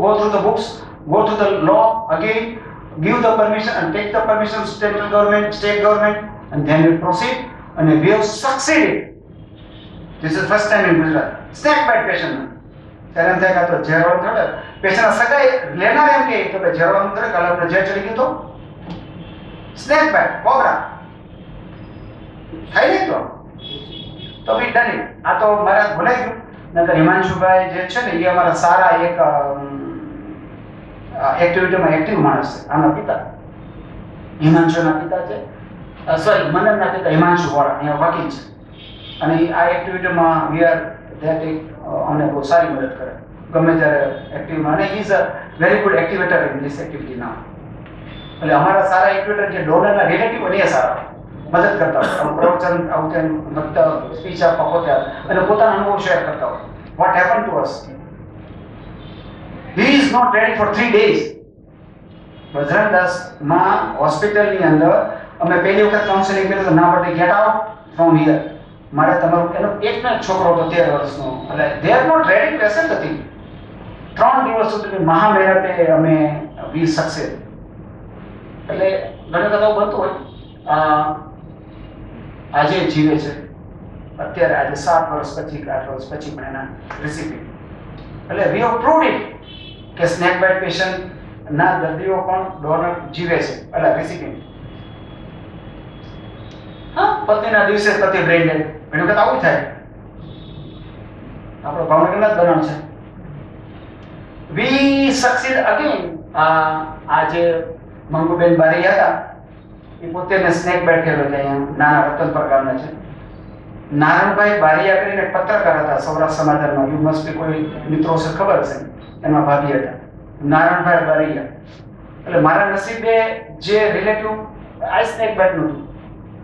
go through the books, go to the law again, give the permission and take the permission to central government, state government, and then we proceed. And we have succeeded. This is first time in Gujarat. Snake bite patient. ત્યારે એમ થાય કે આ તો ઝેરવાળું થોડે પેશન્ટના સગાઈ લેનાર એમ કહે તો કે ઝેરવાળું થોડે કાલે આપણે ઝેર ચડી ગયું તો સ્નેક બાઇટ કોબરા થાય નહીં તો વી ડન ઇટ. આ તો મારા ભૂલાઈ ગયું. નકર હિમાંશુભાઈ જે છે ને એ અમારા સારા એક એક્ટિવિટીમાં એક્ટિવ માણસ છે. આના પિતા હિમાંશુના પિતા છે, સોરી મનનના પિતા હિમાંશુ વોરા અહીંયા વકીલ છે અને આ એક્ટિવિટીમાં વી આર ધેટ અમને બહુ સારી મદદ કરે ગમે ત્યારે એક્ટિવમાં. અને he is a very good activator in this activity now. એટલે અમારા સારા એક્ટિવેટર જે ડોનરના રિલેટિવ અને એ સારા મદદ કરતા હોય, પ્રવચન આવું તેમ સ્પીચ આપવા પોતે અને પોતાનો અનુભવ શેર કરતા હોય. What happen to us, he is not ready for 3 days. બજરંગદાસમાં હોસ્પિટલની અંદર અમે પહેલી વખત કાઉન્સેલિંગ કર્યું તો ના પડે ગેટ આઉટ ફ્રોમ હિયર. મારે તમારું એનો એકનો જ છોકરો હતો 13 વર્ષનો, એટલે they are not ready patient હતી. 3 દિવસ સુધી મહા મહેનતે અમે વી સક્સેસ. એટલે ઘણી કદાચ બનતું હોય આજે જીવે છે, અત્યારે આજે 7 વર્ષ પછી કે 8 વર્ષ પછી પણ એના રેસિપી. એટલે વી હેવ પ્રૂવડ ઇટ કે સ્નેક બાઇટ પેશન્ટ ના દર્દીઓ પણ ડોનર જીવે છે, એટલે રેસિપી. હા, પતિના દિવસે પતિ બ્રેઇન ડેડ, એનું કદાચ આવું થાય. આપણો ભાવનગરના જ બનાવ છે. વી સક્સીડ અગેન. આજે મંગુબેન બારી હતા, એ પોતે મેં સ્નેક બાઇટ કરેલો છે, અહીંયા નાના રતનપર ગામના છે. નારણભાઈ બારીયા કરીને પત્રકાર હતા સૌરાષ્ટ્ર સમાચારમાં, યુ મસ્ટ બી કોઈ મિત્રો છે ખબર છે, એમાં ભાભી હતા નારણભાઈ બારીયા. એટલે મારા નસીબે જે રિલેટિવ આ સ્નેક બાઇટનું હતું,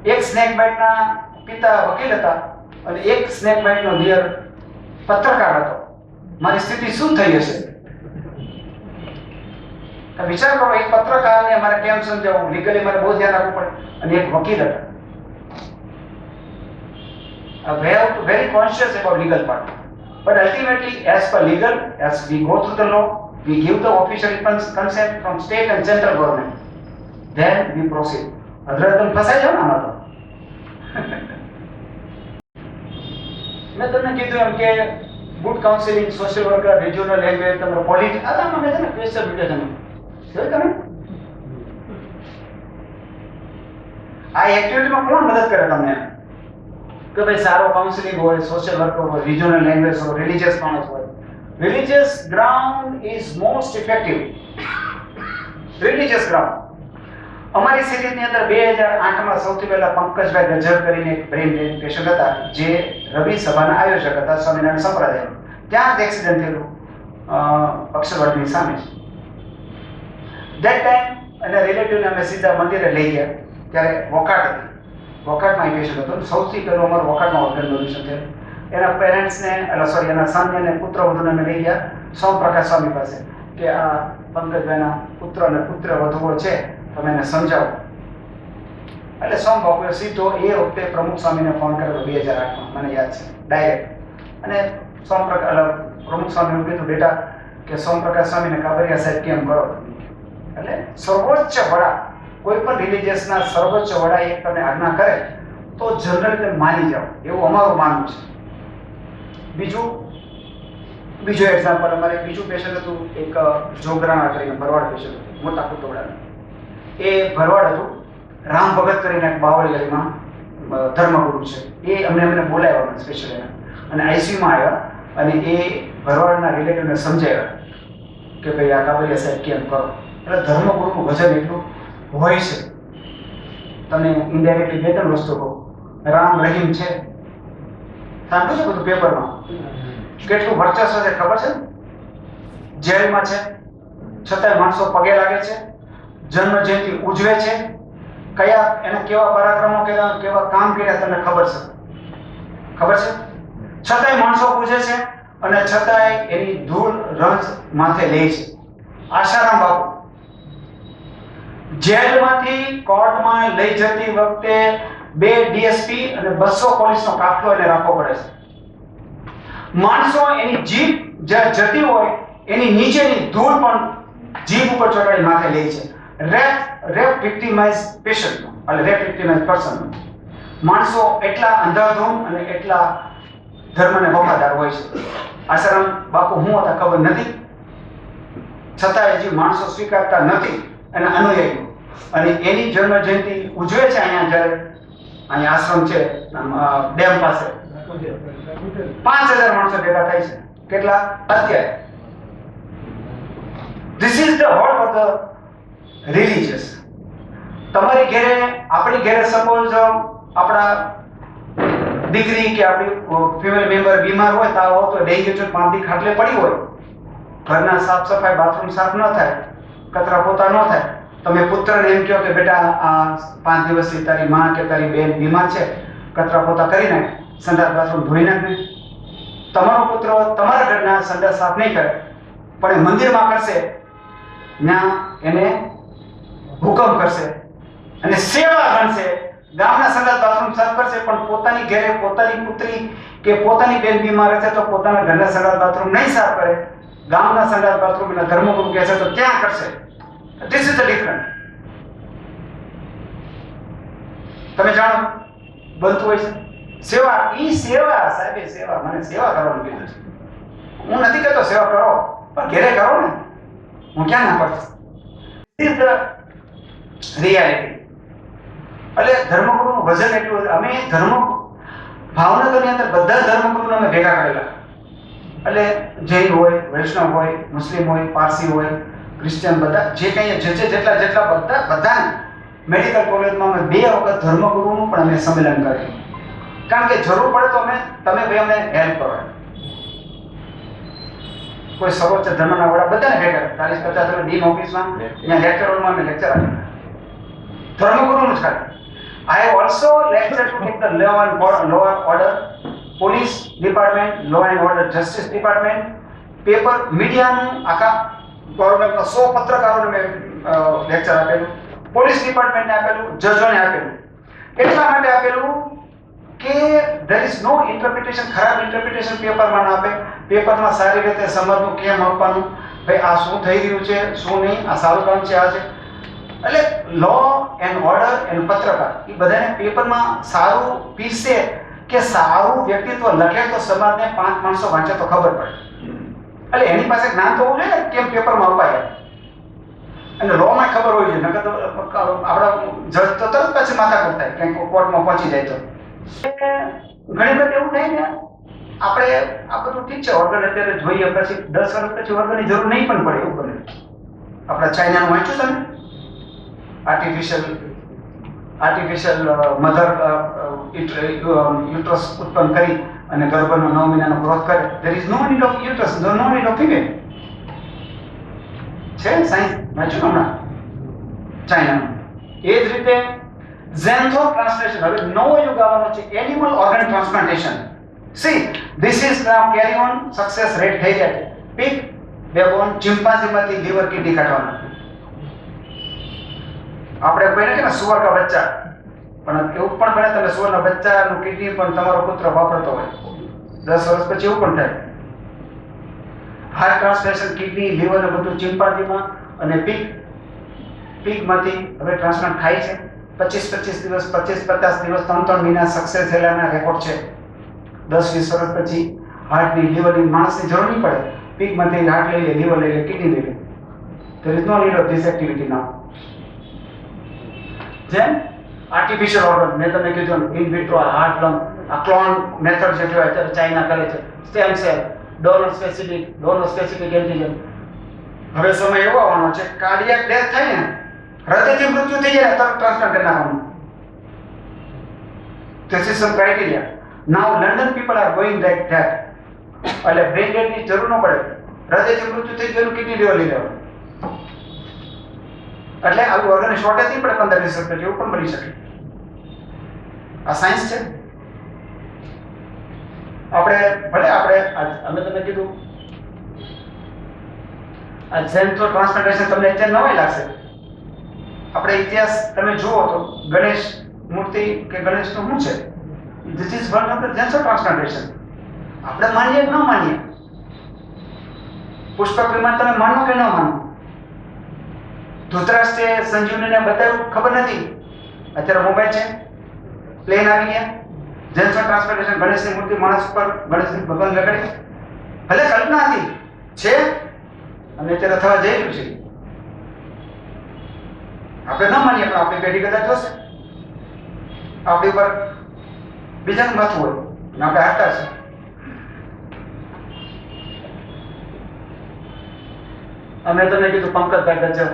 એક સ્નેક બાઇટના પિતા વકીલ હતા અને એક સ્નેક બાઇટનો દિયર પત્રકાર હતો. મારી સ્થિતિ શું થઈ હશે? વિચાર કરો, એક પત્રકારને મારે કેમ સમજાવવું, લીગલી મારે બહુ ધ્યાન રાખવું પડે, અને એક વકીલ હતા. We have to very conscious about legal part, but ultimately as per legal, as we go through the law, we give the official consent from state and central government, then we proceed. અધરતન ફસાઈ જાવ ને આમાં તો. મેં તમને કીધું એમ કે good counselling, social worker, regional language, તમારો પોલિટિક્સ, આમાં મેં તમને ક્વેશ્ચન પૂછ્યા તમે જોયું તમે આ એક્ટિવિટીમાં કોણ મદદ કરે તમને કે ભાઈ સારો કાઉન્સિલિંગ હોય, સોશિયલ વર્કર હોય, રિજિયોનલ લેંગ્વેજ હોય, રિલિજિયસ માણસ હોય. Religious ground is most effective. Religious ground અમારી સિરીઝની અંદર 2008માં સૌથી પહેલા પંકજભાઈ ગજર કરીને એક બ્રેઇન ડેડ પેશન્ટ હતા, જે રવિ સભાના આયોજક હતા સ્વામિનારાયણ સંપ્રદાયમાં. ત્યાં જ એક્સિડન્ટ થયેલું અક્ષરવાડની સામે. ધેટ ટાઈમ અને રિલેટિવને અમે સીધા મંદિરે લઈ ગયા. ત્યારે વોકાટ હતી, વોકાટમાં એ પેશન્ટ હતો. સૌથી પહેલું અમારું વોકાટમાં ઓર્ગન ડોનેશન થયું. એના પેરેન્ટ્સને એના સનને અને પુત્ર વધુને અમે લઈ ગયા સોમપ્રકાશ સ્વામી પાસે કે આ પંકજભાઈના પુત્ર અને પુત્ર વધુઓ છે, તમે એને સમજાવો. એટલે સોમ બાપુએ સીધો એ વખતે પ્રમુખ સ્વામીને ફોન કર્યો 2008માં, મને યાદ છે ડાયરેક્ટ. અને પ્રમુખ સ્વામી એવું કીધું, બેટા કે સોમપ્રકાશ સ્વામીને કાબરિયા સાહેબ કેમ કરો. એટલે સર્વોચ્ચ વડા, કોઈ પણ રિલિજિયસના સર્વોચ્ચ વડા એક તમને આજ્ઞા કરે તો જનરલ તમે માની જાઓ, એવું અમારું માનવું છે. બીજું એક્ઝામ્પલ, અમારે બીજું પેશન્ટ હતું, એક જોગરાણા કરીને ભરવાડ પેશન્ટ હતું, મોટા કુટુંબડાનું. એ ભરવાડ હતું, રામ ભગત કરીને એક બાવળી ગલીમાં ધર્મગુરુ છે, એ અમને બોલાવ્યા સ્પેશિયલ, અને આઈસીયુમાં આવ્યા અને એ ભરવાડના રિલેટિવને સમજાવ્યા કે ભાઈ આ કાબરિયા સાહેબ કેમ કરો. એટલે ધર્મગુરુનું વજન એટલું હોય છે. તમને ઇનડાયરેક્ટલી બે ત્રણ વસ્તુ કહું. રામ રહીમ છે, સાંભળ્યું છે બધું પેપરમાં, કેટલું વર્ચસ્વ છે ખબર છે? જેલમાં છે છતાંય માણસો પગે લાગે છે, જન્મ જયંતિ ઉજવે છે. કયા એને કેવા પરાક્રમો કર્યા, કેવા કામ કર્યા તમને ખબર છે? છતાંય માણસો પૂજે છે અને છતાંય એની ધૂળ રંજ માથે લે છે. આશારામ બાપુ જેલમાંથી કોર્ટમાં લઈ જતી વખતે 2 ડીએસપી અને 200 પોલીસનો કાફલો એને રાખવો પડે છે. માણસો એની જીભ જ્યાં જતી હોય એની નીચેની ધૂળ પણ જીભ ઉપર ચોટાડી માથે લે છે. રેપ વિક્ટિમાઇઝ પેશન્ટ, એટલે રેપ વિક્ટિમાઇઝ પર્સન. માણસો એટલા અંધાધૂન અને એટલા ધર્મને વફાદાર હોય છે. આસારામ બાપુ હું હતા ખબર નથી, છતાં હજી માણસો સ્વીકારતા નથી એના અનુયાયીઓ, અને એની જન્મ જયંતિ ઉજવે છે. અહીંયા આશ્રમ છે ડેમ પાસે, 5000 માણસો ભેગા થાય છે. કેટલા અત્યારે? This is the whole of the religious. તમારી ઘરે, આપણી ઘરે સપોઝ આપણા દીકરી કે આપણી ફેમિલી મેમ્બર બીમાર હોય, તાવ હોય તો ડેન્ગ્યુ છે, 5 દી ખાટલે પડી હોય, ઘરના સાફ સફાઈ, બાથરૂમ સાફ ન થાય, કચરા પોતા ન થાય, તમે પુત્રને એમ કહો કે બેટા આ 5 દિવસથી તારી માં કે તારી બેન બીમાર છે, કચરા પોતા કરી નાખ, સંડાસ બાથરૂમ ધોઈ નાખ. તમારો પુત્ર તમારા ઘરના સંડાસ સાફ નહીં કરે પણ એ મંદિરમાં કરશે, ત્યાં એને હુકમ કરશે અને સેવા ગણશે. ગામના સંડાસ બાથરૂમ સાફ કરશે પણ પોતાની ઘરે પોતાની પુત્રી કે પોતાની બેન બીમાર હશે તો પોતાના ઘરના સંડાસ બાથરૂમ નહીં સાફ કરે, ગામના સંડાસ બાથરૂમ એના ધર્મગુરુ કહે છે તો ત્યાં કરશે. This is the difference. તમે જાણો બનતું હોય છે સેવા. ઈ સેવા સાહેબ, સેવા, મને સેવા કરવાનું કીધું છે. હું નથી કહેતો સેવા કરો, પણ ઘરે કરો ને, હું ક્યાં ના પડશે. This is the reality. એટલે ધર્મગુરુનું વજન એટલું. અમે ભાવનગરની અંદર બધા ધર્મગુરુને અમે ભેગા કરેલા. એટલે જૈન હોય, વૈષ્ણવ હોય, મુસ્લિમ હોય, પારસી હોય, ક્રિશ્ચિયન, બધા જે કંઈ જેટલા બધા મેડિકલ કોલેજમાં અમે 2 વખત ધર્મગુરુનું પણ અમે સંમેલન કર્યું. કારણ કે જરૂર પડે તો તમે ભાઈ અમને હેલ્પ કરો. કોઈ સર્વોચ્ચ ધર્મના વડા બધાને ભેગા 40-50 ડીન ઓફિસમાં, ત્યાં લેક્ચર હોલમાં અમે લેક્ચર આપ્યા ધર્મગુરુનું જ ખાલી. I have also lectured to take the law and order, police department, law and order, justice department, paper, media નું આખા ગવર્નમેન્ટના 100 પત્રકારોને મેં લેક્ચર આપેલું, પોલીસ ડિપાર્ટમેન્ટને આપેલું, જજોને આપેલું. એટલા માટે આપેલું કે there is no interpretation, ખરાબ ઇન્ટરપ્રિટેશન પેપરમાં ના આપે. પેપરમાં સારી રીતે સમજવું કેમ આપવાનું, ભાઈ આ શું થઈ રહ્યું છે, શું નહીં, આ સારું કામ છે, આ છે. એટલે લો એન્ડ ઓર્ડર એન્ડ પત્રકાર એ બધાને પેપરમાં સારું પીરસે કે સારું વ્યક્તિત્વ લખે તો સમાજને 5 માણસો વાંચે તો ખબર પડે. એટલે એની પાસે જ્ઞાન તો હોવું જોઈએ ને કેમ પેપરમાં અપાય. અને લોમાં ખબર હોવી જોઈએ, નકર તો આપણા જજ તો તરત પછી માથાકૂટ થાય ક્યાંક કોર્ટમાં પહોંચી જાય તો. ઘણી વખત એવું થાય ને, આપણે આ બધું ઠીક છે, ઓર્ગન અત્યારે જોઈએ, પછી 10 વર્ષ પછી ઓર્ગનની જરૂર નહીં પણ પડે એવું બને. આપણા ચાઇનાનું વાંચ્યું તમે? આર્ટિફિશિયલ મધર યુટ્રસ ઉત્પન્ન કરી અને ગર્ભનો 9 મહિનાનો ગ્રોથ કરે. there is no need of uterus, no need of female. છે સાયન્સ વાંચ્યું હમણાં ચાઇનાનું. એ જ રીતે ઝેન્થો ટ્રાન્સલેશન, હવે નવો યુગ આવવાનો છે, animal organ transplantation. See this is now carry on, success rate થઈ જાય છે. પીક બેબોન ચિમ્પાન્ઝીમાંથી લીવર કિડની કાઢવાના. આપણે કોઈને કે સુવર કા બચ્ચા, પણ એવું પણ બને તમે સુવરના બચ્ચાનું કિડની પણ તમારો પુત્ર વાપરતો હોય 10 વર્ષ પછી એવું પણ થાય. હાર્ટ ટ્રાન્સપ્લાન્ટેશન કિડની લીવર ને બધું ચિમ્પાન્જીમાં અને પીગમાંથી હવે ટ્રાન્સપ્લાન્ટ થાય છે. 25-25 દિવસ 25-50 દિવસ 3-3 મહિના સક્સેસ થયેલાના રેકોર્ડ છે. 10-20 વર્ષ પછી હાર્ટની લીવરની માણસની જરૂર નહીં પડે, પીગમાંથી હાર્ટ લઈ લે, લીવર લઈ લે, કિડની લઈ લે. There is no need of this activity now. Then artificial organ, મેં તમને કીધું ઇન વિટ્રો હાર્ટ લંગ, આ ક્લોન મેથડ જે કહેવાય અત્યારે ચાઇના કરે છે, stem cell, donor specific antigen. હવે સમય એવો આવવાનો છે કાર્ડિયાક ડેથ થાય ને, હૃદયથી મૃત્યુ થઈ જાય તરત ટ્રાન્સપ્લાન્ટ કરી નાખવાનું. This is some criteria. Now London people are going like that. એટલે બ્રેન ડેડની જરૂર ન પડે, હૃદયથી મૃત્યુ થઈ ગયું કિડની લીવર લઈ લેવાનું. એટલે આવી ઓર્ગન શોર્ટેજ નહીં પડે 15-20 વર્ષ પછી, એવું પણ બની શકે. આ સાયન્સ છે. અમે તમને કીધું આ જેન્થો ટ્રાન્સપ્લાન્ટેશન તમને અત્યારે નવાઈ લાગશે. આપણે ઇતિહાસ તમે જુઓ તો ગણેશ મૂર્તિ કે ગણેશનું શું છે, this is one of the xenotransplantation. આપણે માનીએ કે ન માનીએ, પુષ્પક વિમાન તમે માનો કે ન માનો, ધૃતરાષ્ટ્રે સંજીવનીને બતાવ્યું ખબર નથી, અત્યારે મોબાઈલ છે, પ્લેન આવી ગયા, જેન્થો ટ્રાન્સપ્લાન્ટેશન ગણેશની મૂર્તિ માણસ ઉપર ગણેશની ભગવાન લગાડી, ભલે કલ્પના હતી છે અને અત્યારે થવા જઈ રહ્યું છે. આપણે ન માનીએ પણ આપણી પેઢી કદાચ જોશે, આપણી ઉપર બીજાનું મત હોય અને આપણે હારતા છે. અમે તમને કીધું પંકજભાઈ ગજ્જર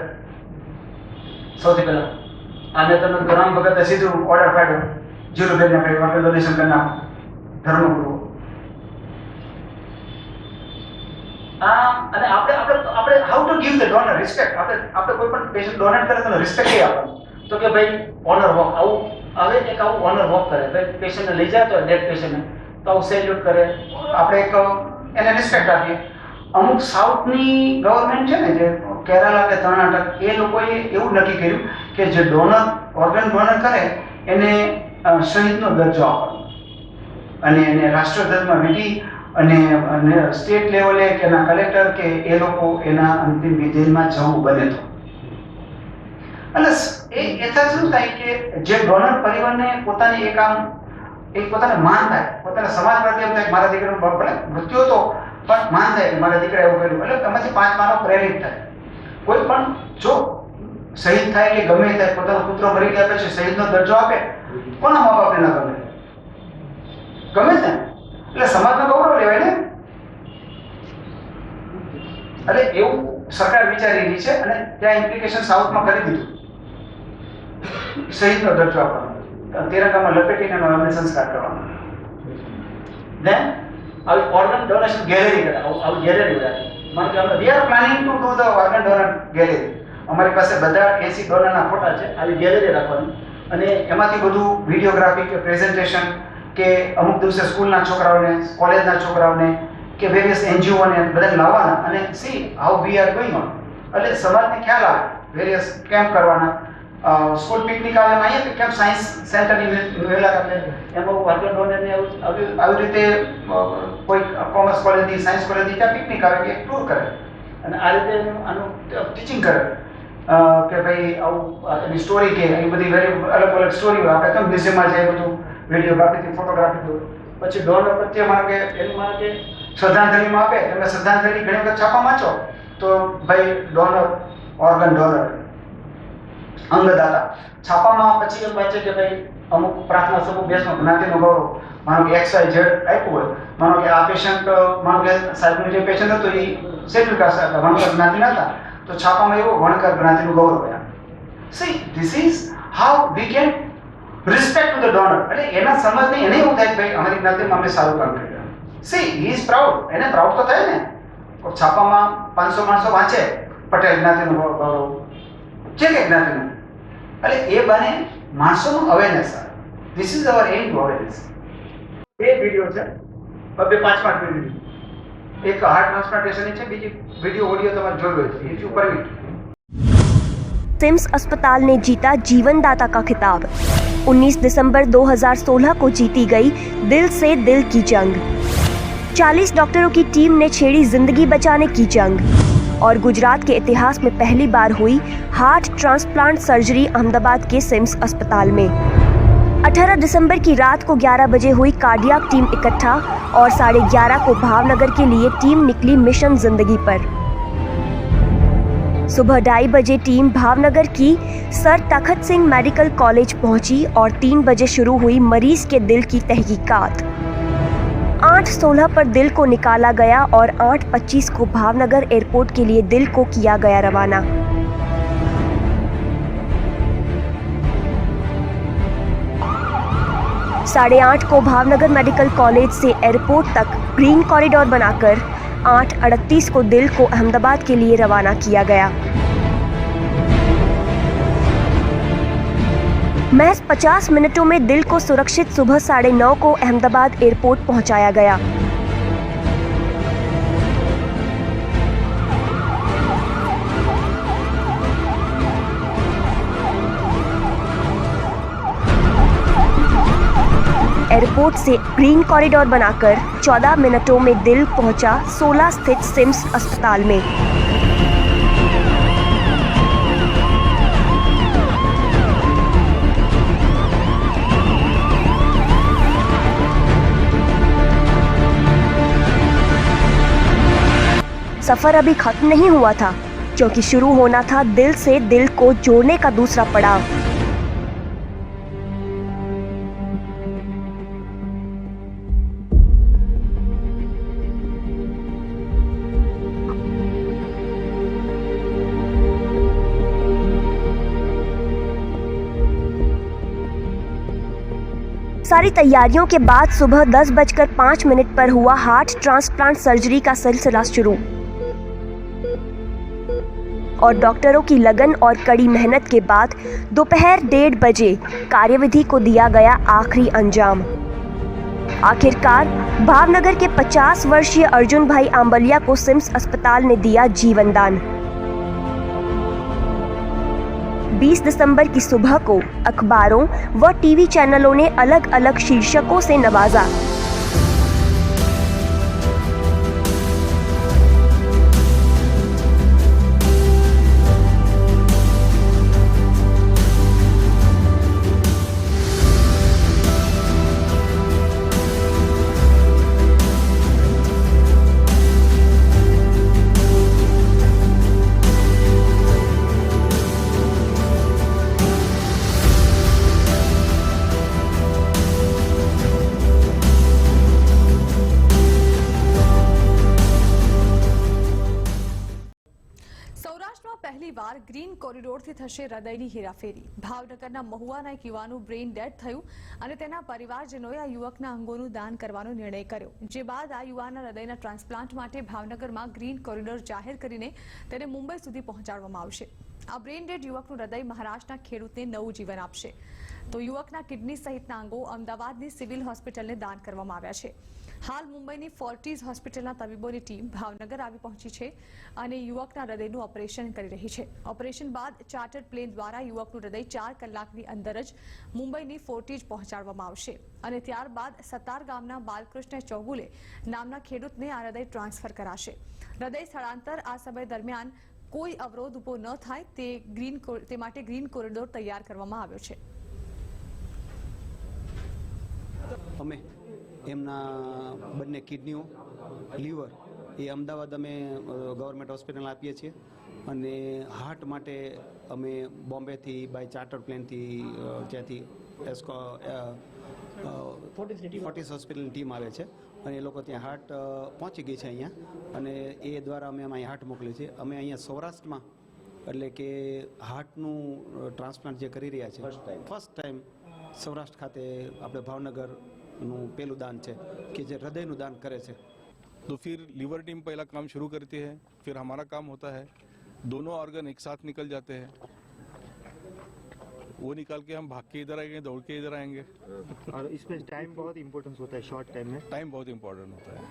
સૌથી પહેલા, આને તમે રામ ભગતે સીધું ઓર્ડર પાડ્યો જીરુબેનને આપણે ડોનેશન કરી નાખો ધર્મગુરુ. અને આપણે how to give the donor respect. આપણે કોઈ પણ પેશન્ટ ડોનેટ કરે તો રિસ્પેક્ટ કઈ આપવાનું, તો કે ભાઈ ઓનર વોક, આવું આવે એક આવું ઓનર વોક કરે, ભાઈ પેશન્ટને લઈ જતો હોય ડેડ પેશન્ટને તો આવું સેલ્યુટ કરે, આપણે એક એને રિસ્પેક્ટ આપીએ. અમુક સાઉથની ગવર્મેન્ટ છે ને, જે કેરાલા કે કર્ણાટક, એ લોકોએ એવું નક્કી કર્યું કે જે ડોનર ઓર્ગન ડોનર કરે એને શહીદનો દરજ્જો આપવાનો અને એને રાષ્ટ્રધ્વજમાં વીંટી અને સ્ટેટ લેવલે કે એના કલેક્ટર કે એ લોકો એના અંતિમ વિધિમાં જવું બને તો. એટલે એથી શું થાય કે જે ડોનર પરિવારને પોતાની એક પોતાને માન થાય, પોતાના સમાજ પ્રત્યે એમ થાય મારા દીકરાનું ભલે મૃત્યુ હતો પણ માન થાય કે મારા દીકરા એવું કર્યું, એટલે એમાંથી 5 માનો પ્રેરિત થાય. કોઈ પણ જો શહીદ થાય કે ગમે થાય, પોતાનો પુત્ર મરી ગયા પછી શહીદનો દરજ્જો આપે, કોના મા બાપને ના ગમે? ગમે છે, એટલે સમાજનો ગૌરવ લેવાય ને. એટલે એવું સરકાર વિચારી રહી છે અને ત્યાં ઇમ્પ્લિકેશન સાઉથમાં કરી દીધું, શહીદનો દરજ્જો આપવાનો, તિરંગામાં લપેટીને એમને સંસ્કાર કરવાનો. ધેન આવી ઓર્ગન ડોનેશન ગેલેરી કરે, આવી ગેલેરી બનાવી. માનો કે અમે we are planning to do the organ donor gallery. અમારી પાસે બધા 80 ડોનરના ફોટા છે, આવી ગેલેરી રાખવાની અને એમાંથી બધું વિડીયોગ્રાફી કે પ્રેઝન્ટેશન કે અમુક દિવસે સ્કૂલના છોકરાઓને, કોલેજના છોકરાઓને કે વેરિયસ એનજીઓને બધાને લાવવાના અને C how we are going on. એટલે સમાજને ખ્યાલ આવે, વેરિયસ કેમ્પ કરવાના, સ્કૂલ પિકનિક આવે, એમાં અહીંયા કેમ્પ સાયન્સ સેન્ટરની મુલાકાત લે, એમાં ઓર્ગન ડોનરને આવી રીતે કોઈ કોમર્સ કોલેજની, સાયન્સ કોલેજની ત્યાં પિકનિક આવે કે ટૂર કરે અને આ રીતે આનું ટીચિંગ કરે કે ભાઈ આવું એની સ્ટોરી કે એ બધી વેરી અલગ અલગ સ્ટોરી હોય. આપણે કેમ મ્યુઝિયમમાં જાય બધું વિડીયોગ્રાફીથી ફોટોગ્રાફી પછી ડોનર પ્રત્યે માનો કે એનું માનો કે શ્રદ્ધાંજલિમાં આપે, તમે શ્રદ્ધાંજલિ ઘણી વખત છાપા વાંચો તો ભાઈ ડોનર, ઓર્ગન ડોનર, અંગદાતા. છાપામાં પછી એમ વાંચે કે ભાઈ અમુક પ્રાર્થના સમૂહ બેસનો જ્ઞાતિનો ગૌરવ, માનો કે XYZ આપ્યું હોય, માનો કે આ પેશન્ટ, માનો કે સાહેબનું જે પેશન્ટ હતું એ શેડ્યુલ કાસ્ટ હતા, વણકર જ્ઞાતિના હતા, તો છાપામાં એવું વણકર જ્ઞાતિનું ગૌરવ હોય. See this is how we can respect to the donor. એટલે એના સમાજને એને એવું થાય કે ભાઈ અમારી જ્ઞાતિમાં અમે સારું કામ કર્યું. સી હી ઇઝ પ્રાઉડ, એને પ્રાઉડ તો થાય ને. છાપામાં 500 માણસો વાંચે પટેલ જ્ઞાતિનું ગૌરવ, જે કે જ્ઞાતિનું, એટલે એ બને માણસોનું અવેરનેસ આવે. This is our aim to awareness. એ વિડીયો છે 2-5 વિડીયો, એક હાર્ટ ટ્રાન્સપ્લાન્ટેશનની છે, બીજી વિડીયો ઓડિયો તમારે જોયો છે યુટ્યુબ પર. सिम्स अस्पताल ने जीता जीवनदाता का खिताब। 19 दिसंबर 2016 को जीती गई दिल से दिल की जंग। 40 डॉक्टरों की टीम ने छेड़ी जिंदगी बचाने की जंग और गुजरात के इतिहास में पहली बार हुई हार्ट ट्रांसप्लांट सर्जरी अहमदाबाद के सिम्स अस्पताल में। 18 दिसंबर की रात को 11 बजे हुई कार्डियक टीम इकट्ठा और 11:30 को भावनगर के लिए टीम निकली मिशन जिंदगी पर। सुबह 2:30 बजे टीम भावनगर की सर तखत सिंह मेडिकल कॉलेज पहुंची और 3 बजे शुरू हुई मरीज के दिल की तहकीकात। 8:16 पर दिल को निकाला गया और 8:25 को भावनगर एयरपोर्ट के लिए दिल को किया गया रवाना। साढ़े 8 को भावनगर मेडिकल कॉलेज से एयरपोर्ट तक ग्रीन कॉरिडोर बनाकर 8:38 को दिल को अहमदाबाद के लिए रवाना किया गया। महज 50 मिनटों में दिल को सुरक्षित सुबह 9:30 को अहमदाबाद एयरपोर्ट पहुंचाया गया। एयरपोर्ट से ग्रीन कॉरिडोर बनाकर 14 मिनटों में दिल पहुंचा 16 स्थित सिम्स अस्पताल में। सफर अभी खत्म नहीं हुआ था क्योंकि शुरू होना था दिल से दिल को जोड़ने का दूसरा पड़ाव। सारी तैयारियों के बाद सुबह 10:05 पर हुआ हार्ट ट्रांसप्लांट सर्जरी का सिलसिला शुरू और डॉक्टरों की लगन और कड़ी मेहनत के बाद दोपहर 1:30 बजे कार्यविधि को दिया गया आखिरी अंजाम। आखिरकार भावनगर के 50 वर्षीय अर्जुन भाई आंबलिया को सिम्स अस्पताल ने दिया जीवन दान। 20 दिसंबर की सुबह को अखबारों व टीवी चैनलों ने अलग अलग शीर्षकों से नवाजा। પહેલીવાર ગ્રીન કોરિડોરથી થશે હૃદયની હેરાફેરી। ભાવનગરના મહુવાના એક યુવાનું બ્રેઇન ડેડ થયું અને તેના પરિવારજનોએ આ યુવકના અંગોનું દાન કરવાનો નિર્ણય કર્યો, જે બાદ આ યુવાનના હૃદયના ટ્રાન્સપ્લાન્ટ માટે ભાવનગરમાં ગ્રીન કોરિડોર જાહેર કરીને તેને મુંબઈ સુધી પહોંચાડવામાં આવશે। આ બ્રેઇન ડેડ યુવકનું હૃદય મહારાષ્ટ્રના ખેડૂતને નવું જીવન આપશે, તો યુવકના કિડની સહિતના અંગો અમદાવાદની સિવિલ હોસ્પિટલને દાન કરવામાં આવ્યા છે। હાલ મુંબઈની ફોર્ટીઝ હોસ્પિટલના તબીબોની ટીમ ભાવનગર આવી પહોંચી છે અને યુવકના હૃદયનું ઓપરેશન કરી રહી છે। ઓપરેશન બાદ ચાર્ટર્ડ પ્લેન દ્વારા યુવકનું હૃદય 4 કલાકની અંદર જ મુંબઈની ફોર્ટીઝ પહોંચાડવામાં આવશે અને ત્યારબાદ સતાર ગામના બાલકૃષ્ણ ચૌગુલે નામના ખેડૂતને આ હૃદય ટ્રાન્સફર કરાશે। હૃદય સ્થળાંતર આ સમય દરમિયાન કોઈ અવરોધ ઊભો ન થાય તે માટે ગ્રીન કોરિડોર તૈયાર કરવામાં આવ્યો છે। અમે એમના બંને કિડનીઓ લીવર એ અમદાવાદ અમે ગવર્મેન્ટ હોસ્પિટલ આપીએ છીએ અને હાર્ટ માટે અમે બોમ્બેથી બાય ચાર્ટર પ્લેનથી ત્યાંથી ફોર્ટીસ હોસ્પિટલની ટીમ આવે છે અને એ લોકો ત્યાં હાર્ટ પહોંચી ગઈ છે અહીંયા અને એ દ્વારા અમે અહીં હાર્ટ મોકલીએ છીએ। અમે અહીંયા સૌરાષ્ટ્રમાં એટલે કે હાર્ટનું ટ્રાન્સપ્લાન્ટ જે કરી રહ્યા છે ફર્સ્ટ ટાઈમ સૌરાષ્ટ્ર ખાતે આપણે ભાવનગરનું પહેલું દાન છે कि जो हृदय नु दान करे छे। तो फिर लीवर टीम पहला काम शुरू करती है, फिर हमारा काम होता है, दोनों ऑर्गन एक साथ निकल जाते हैं, वो निकाल के हम भाग के इधर आएंगे, दौड़ के इधर आएंगे। और इसमें टाइम बहुत इम्पोर्टेंस होता है, शॉर्ट टाइम में टाइम बहुत इम्पोर्टेंट होता है।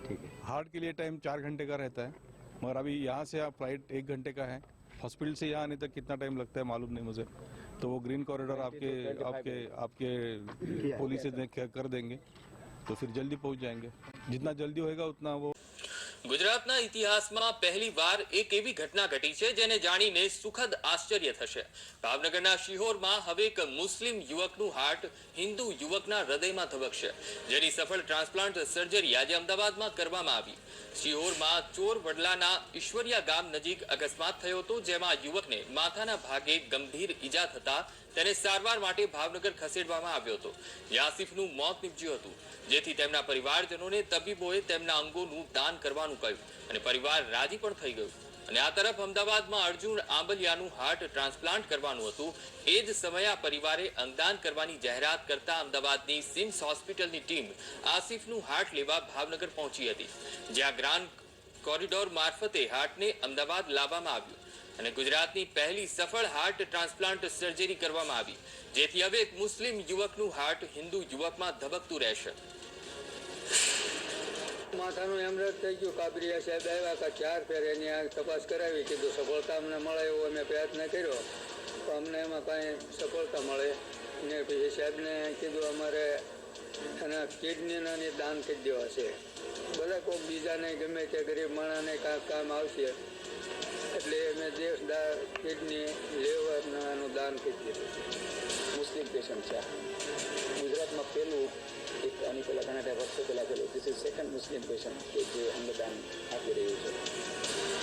ठीक है। हार्ट के लिए टाइम 4 घंटे का रहता है, मगर अभी यहाँ से आप फ्लाइट 1 घंटे का है, हॉस्पिटल से यहाँ आने तक कितना टाइम लगता है मालूम नहीं मुझे, तो वो ग्रीन कॉरिडोर आपके आपके आपके पुलिस से कर देंगे तो फिर जल्दी पहुँच जाएंगे। जितना जल्दी होएगा उतना वो। ગુજરાતના ઇતિહાસમાં પહેલીવાર એક એવી ઘટના ઘટી છે જેને જાણીને સુખદ આશ્ચર્ય થશે। ભાવનગરના શિહોરમાં હવે એક મુસ્લિમ યુવકનું હાર્ટ હિન્દુ યુવકના હૃદયમાં ધબકશે, જેની સફળ ટ્રાન્સપ્લાન્ટ સર્જરી આજે અમદાવાદમાં કરવામાં આવી। શિહોરમાં ચોર વડલાના ઈશ્વરિયા ગામ નજીક અકસ્માત થયો હતો, જેમાં યુવકને માથાના ભાગે ગંભીર ઈજા થતા તેને સારવાર માટે ભાવનગર ખસેડવામાં આવ્યો હતો। યાસિફનું મોત નીપજ્યું હતું, જેથી તેમના પરિવારજનોને તબીબોએ તેમના અંગોનું દાન કરવાનું કહ્યું અને પરિવાર રાજી પણ થઈ ગયું। અને આ તરફ અમદાવાદમાં અર્જુન આંબલિયાનું હાર્ટ ટ્રાન્સપ્લાન્ટ કરવાનું હતું, એ જ સમયે આ પરિવારે અંગદાન કરવાની જાહેરાત કરતા અમદાવાદની સિમ્સ હોસ્પિટલની ટીમ આસિફનું હાર્ટ લેવા ભાવનગર પહોંચી હતી, જ્યાં ગ્રાન્ડ કોરિડોર મારફતે હાર્ટને અમદાવાદ લાવવામાં આવ્યું અને ગુજરાતની પહેલી સફળ હાર્ટ ટ્રાન્સપ્લાન્ટ સર્જરી કરવામાં આવી, જેથી હવે એક મુસ્લિમ યુવકનું હાર્ટ હિન્દુ યુવકમાં ધબકતું રહેશે। માથાનું હેમરેજ થઈ ગયું, કાબરિયા સાહેબ આવ્યા કે 4 ફેર એની આ તપાસ કરાવી, કીધું સફળતા અમને મળે એવો અમે પ્રયત્ન કર્યો, તો અમને એમાં કાંઈ સફળતા મળે ને પછી સાહેબને કીધું અમારે એના કિડનીના દાન કરી દેવા છે, બધા કોઈ બીજાને ગમે તે ગરીબ માણસને કાંઈક કામ આવશે એટલે અમે કિડની લેવાનું દાન કરી દીધું છે। મુસ્લિમ પેશન્ટ છે, ગુજરાતમાં પહેલું એક આની પહેલાં ઘણા ટાઈમ વર્ષો પહેલાં થયેલું, this is second Muslim patient કે જે અંગદાન આપી રહ્યું છે।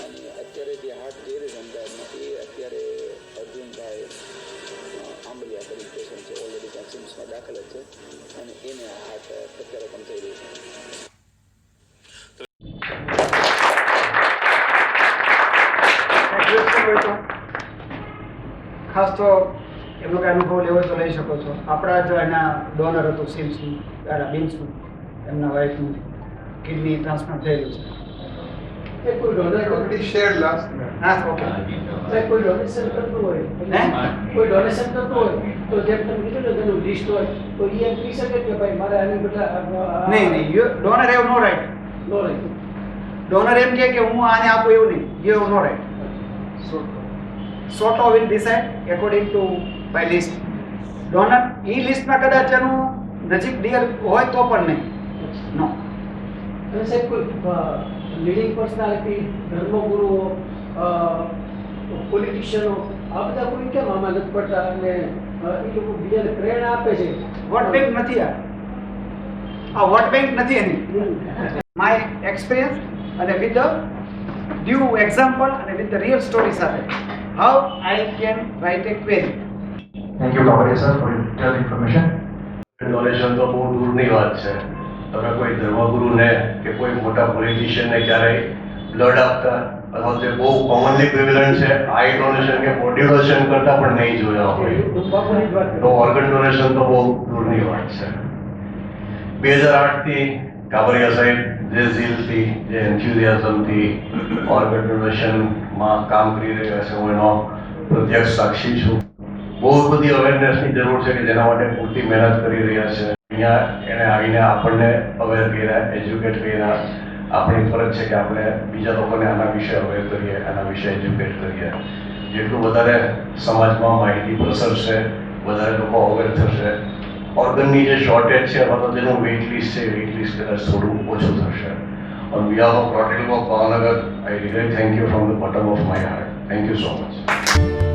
અને અત્યારે જે હાર્ટ જે છે અમદાવાદમાં એ અત્યારે અર્જુનભાઈ આંબલિયા કરીને પેશન્ટ છે, ઓલરેડી ત્યાં સિમ્સમાં દાખલ જ છે અને એને આ હાર્ટ પ્રત્યારોપણ થઈ રહ્યું છે। ખાસ તો એમનો કંઈ અનુભવ લેવો તો લઈ શકો છો। આપણા જ એના ડોનર હતું સિમ્સનું, બીન્સનું, એમના વાઇફનું કિડની ટ્રાન્સપ્લાન્ટ થયેલું છે। કોઈ ડોનર શેર લાસ્ટ હા ઓકે કોઈ ડોનેશન કરતું હોય કોઈ ડોનેશન કરતું હોય તો જેમ તમે કીધું ને તેનું લિસ્ટ હોય તો એ એમ કહી શકે કે ભાઈ મારે આની બધા નહીં donor have no right donor એમ કે હું આને આપું એવું નહીં, you have no right. SOTTO will decide according to by list. Donor એ લિસ્ટમાં કદાચ એનું નજીક ડીએલ હોય તો પણ નહીં નો। અને સાહેબ કોઈ લીડિંગ પર્સનાલિટી, ધર્મગુરુઓ, પોલિટિશિયનો આ બધા કોઈ કેમ આમાં નથી પડતા અને એ લોકો બીજાને પ્રેરણા આપે છે? વોટ બેંક નથી આ વોટ બેંક નથી એની। માય એક્સપિરિયન્સ અને વિથ ધ ડ્યુ એક્ઝામ્પલ અને વિથ ધ રિયલ સ્ટોરી સાથે how I can write a query. Thank you Kavadia sir for detail information. Donation તો બહુ દૂરની વાત છે, તમે કોઈ ધર્મગુરુને કે કોઈ મોટા પોલિટિશિયનને ક્યારેય બ્લડ આપતા અથવા તો બહુ કોમનલી પ્રિવેલન્ટ છે આઈ ડોનેશન કે બોડી ડોનેશન કરતા પણ નહીં જોયા હોય તો ઓર્ગન ડોનેશન તો બહુ દૂરની વાત છે। 2008થી કાબરિયા સાહેબ જે ઝીલથી જે એન્થ્યુઝિયાઝમથી ઓર્ગન ડોનેશનમાં કામ કરી રહ્યા છે, હું એનો પ્રત્યક્ષ સાક્ષી છું। બહુ બધી અવેરનેસની જરૂર છે કે જેના માટે પૂરતી મહેનત કરી રહ્યા છે। અહીંયા એને આવીને આપણને અવેર કર્યા, એજ્યુકેટ કર્યા। આપણી ફરજ છે કે આપણે બીજા લોકોને આના વિશે અવેર કરીએ, આના વિશે એજ્યુકેટ કરીએ। જેટલું વધારે સમાજમાં માહિતી પ્રસરશે, વધારે લોકો અવેર થશે, ઓર્ગનની જે શોર્ટેજ છે અથવા તો જેનું વેઇટ લિસ્ટ છે, વેઇટ લિસ્ટ કદાચ થોડું ઓછું થશે। On behalf of rotary club Bhavnagar, I really thank you from the bottom of my heart. Thank you so much.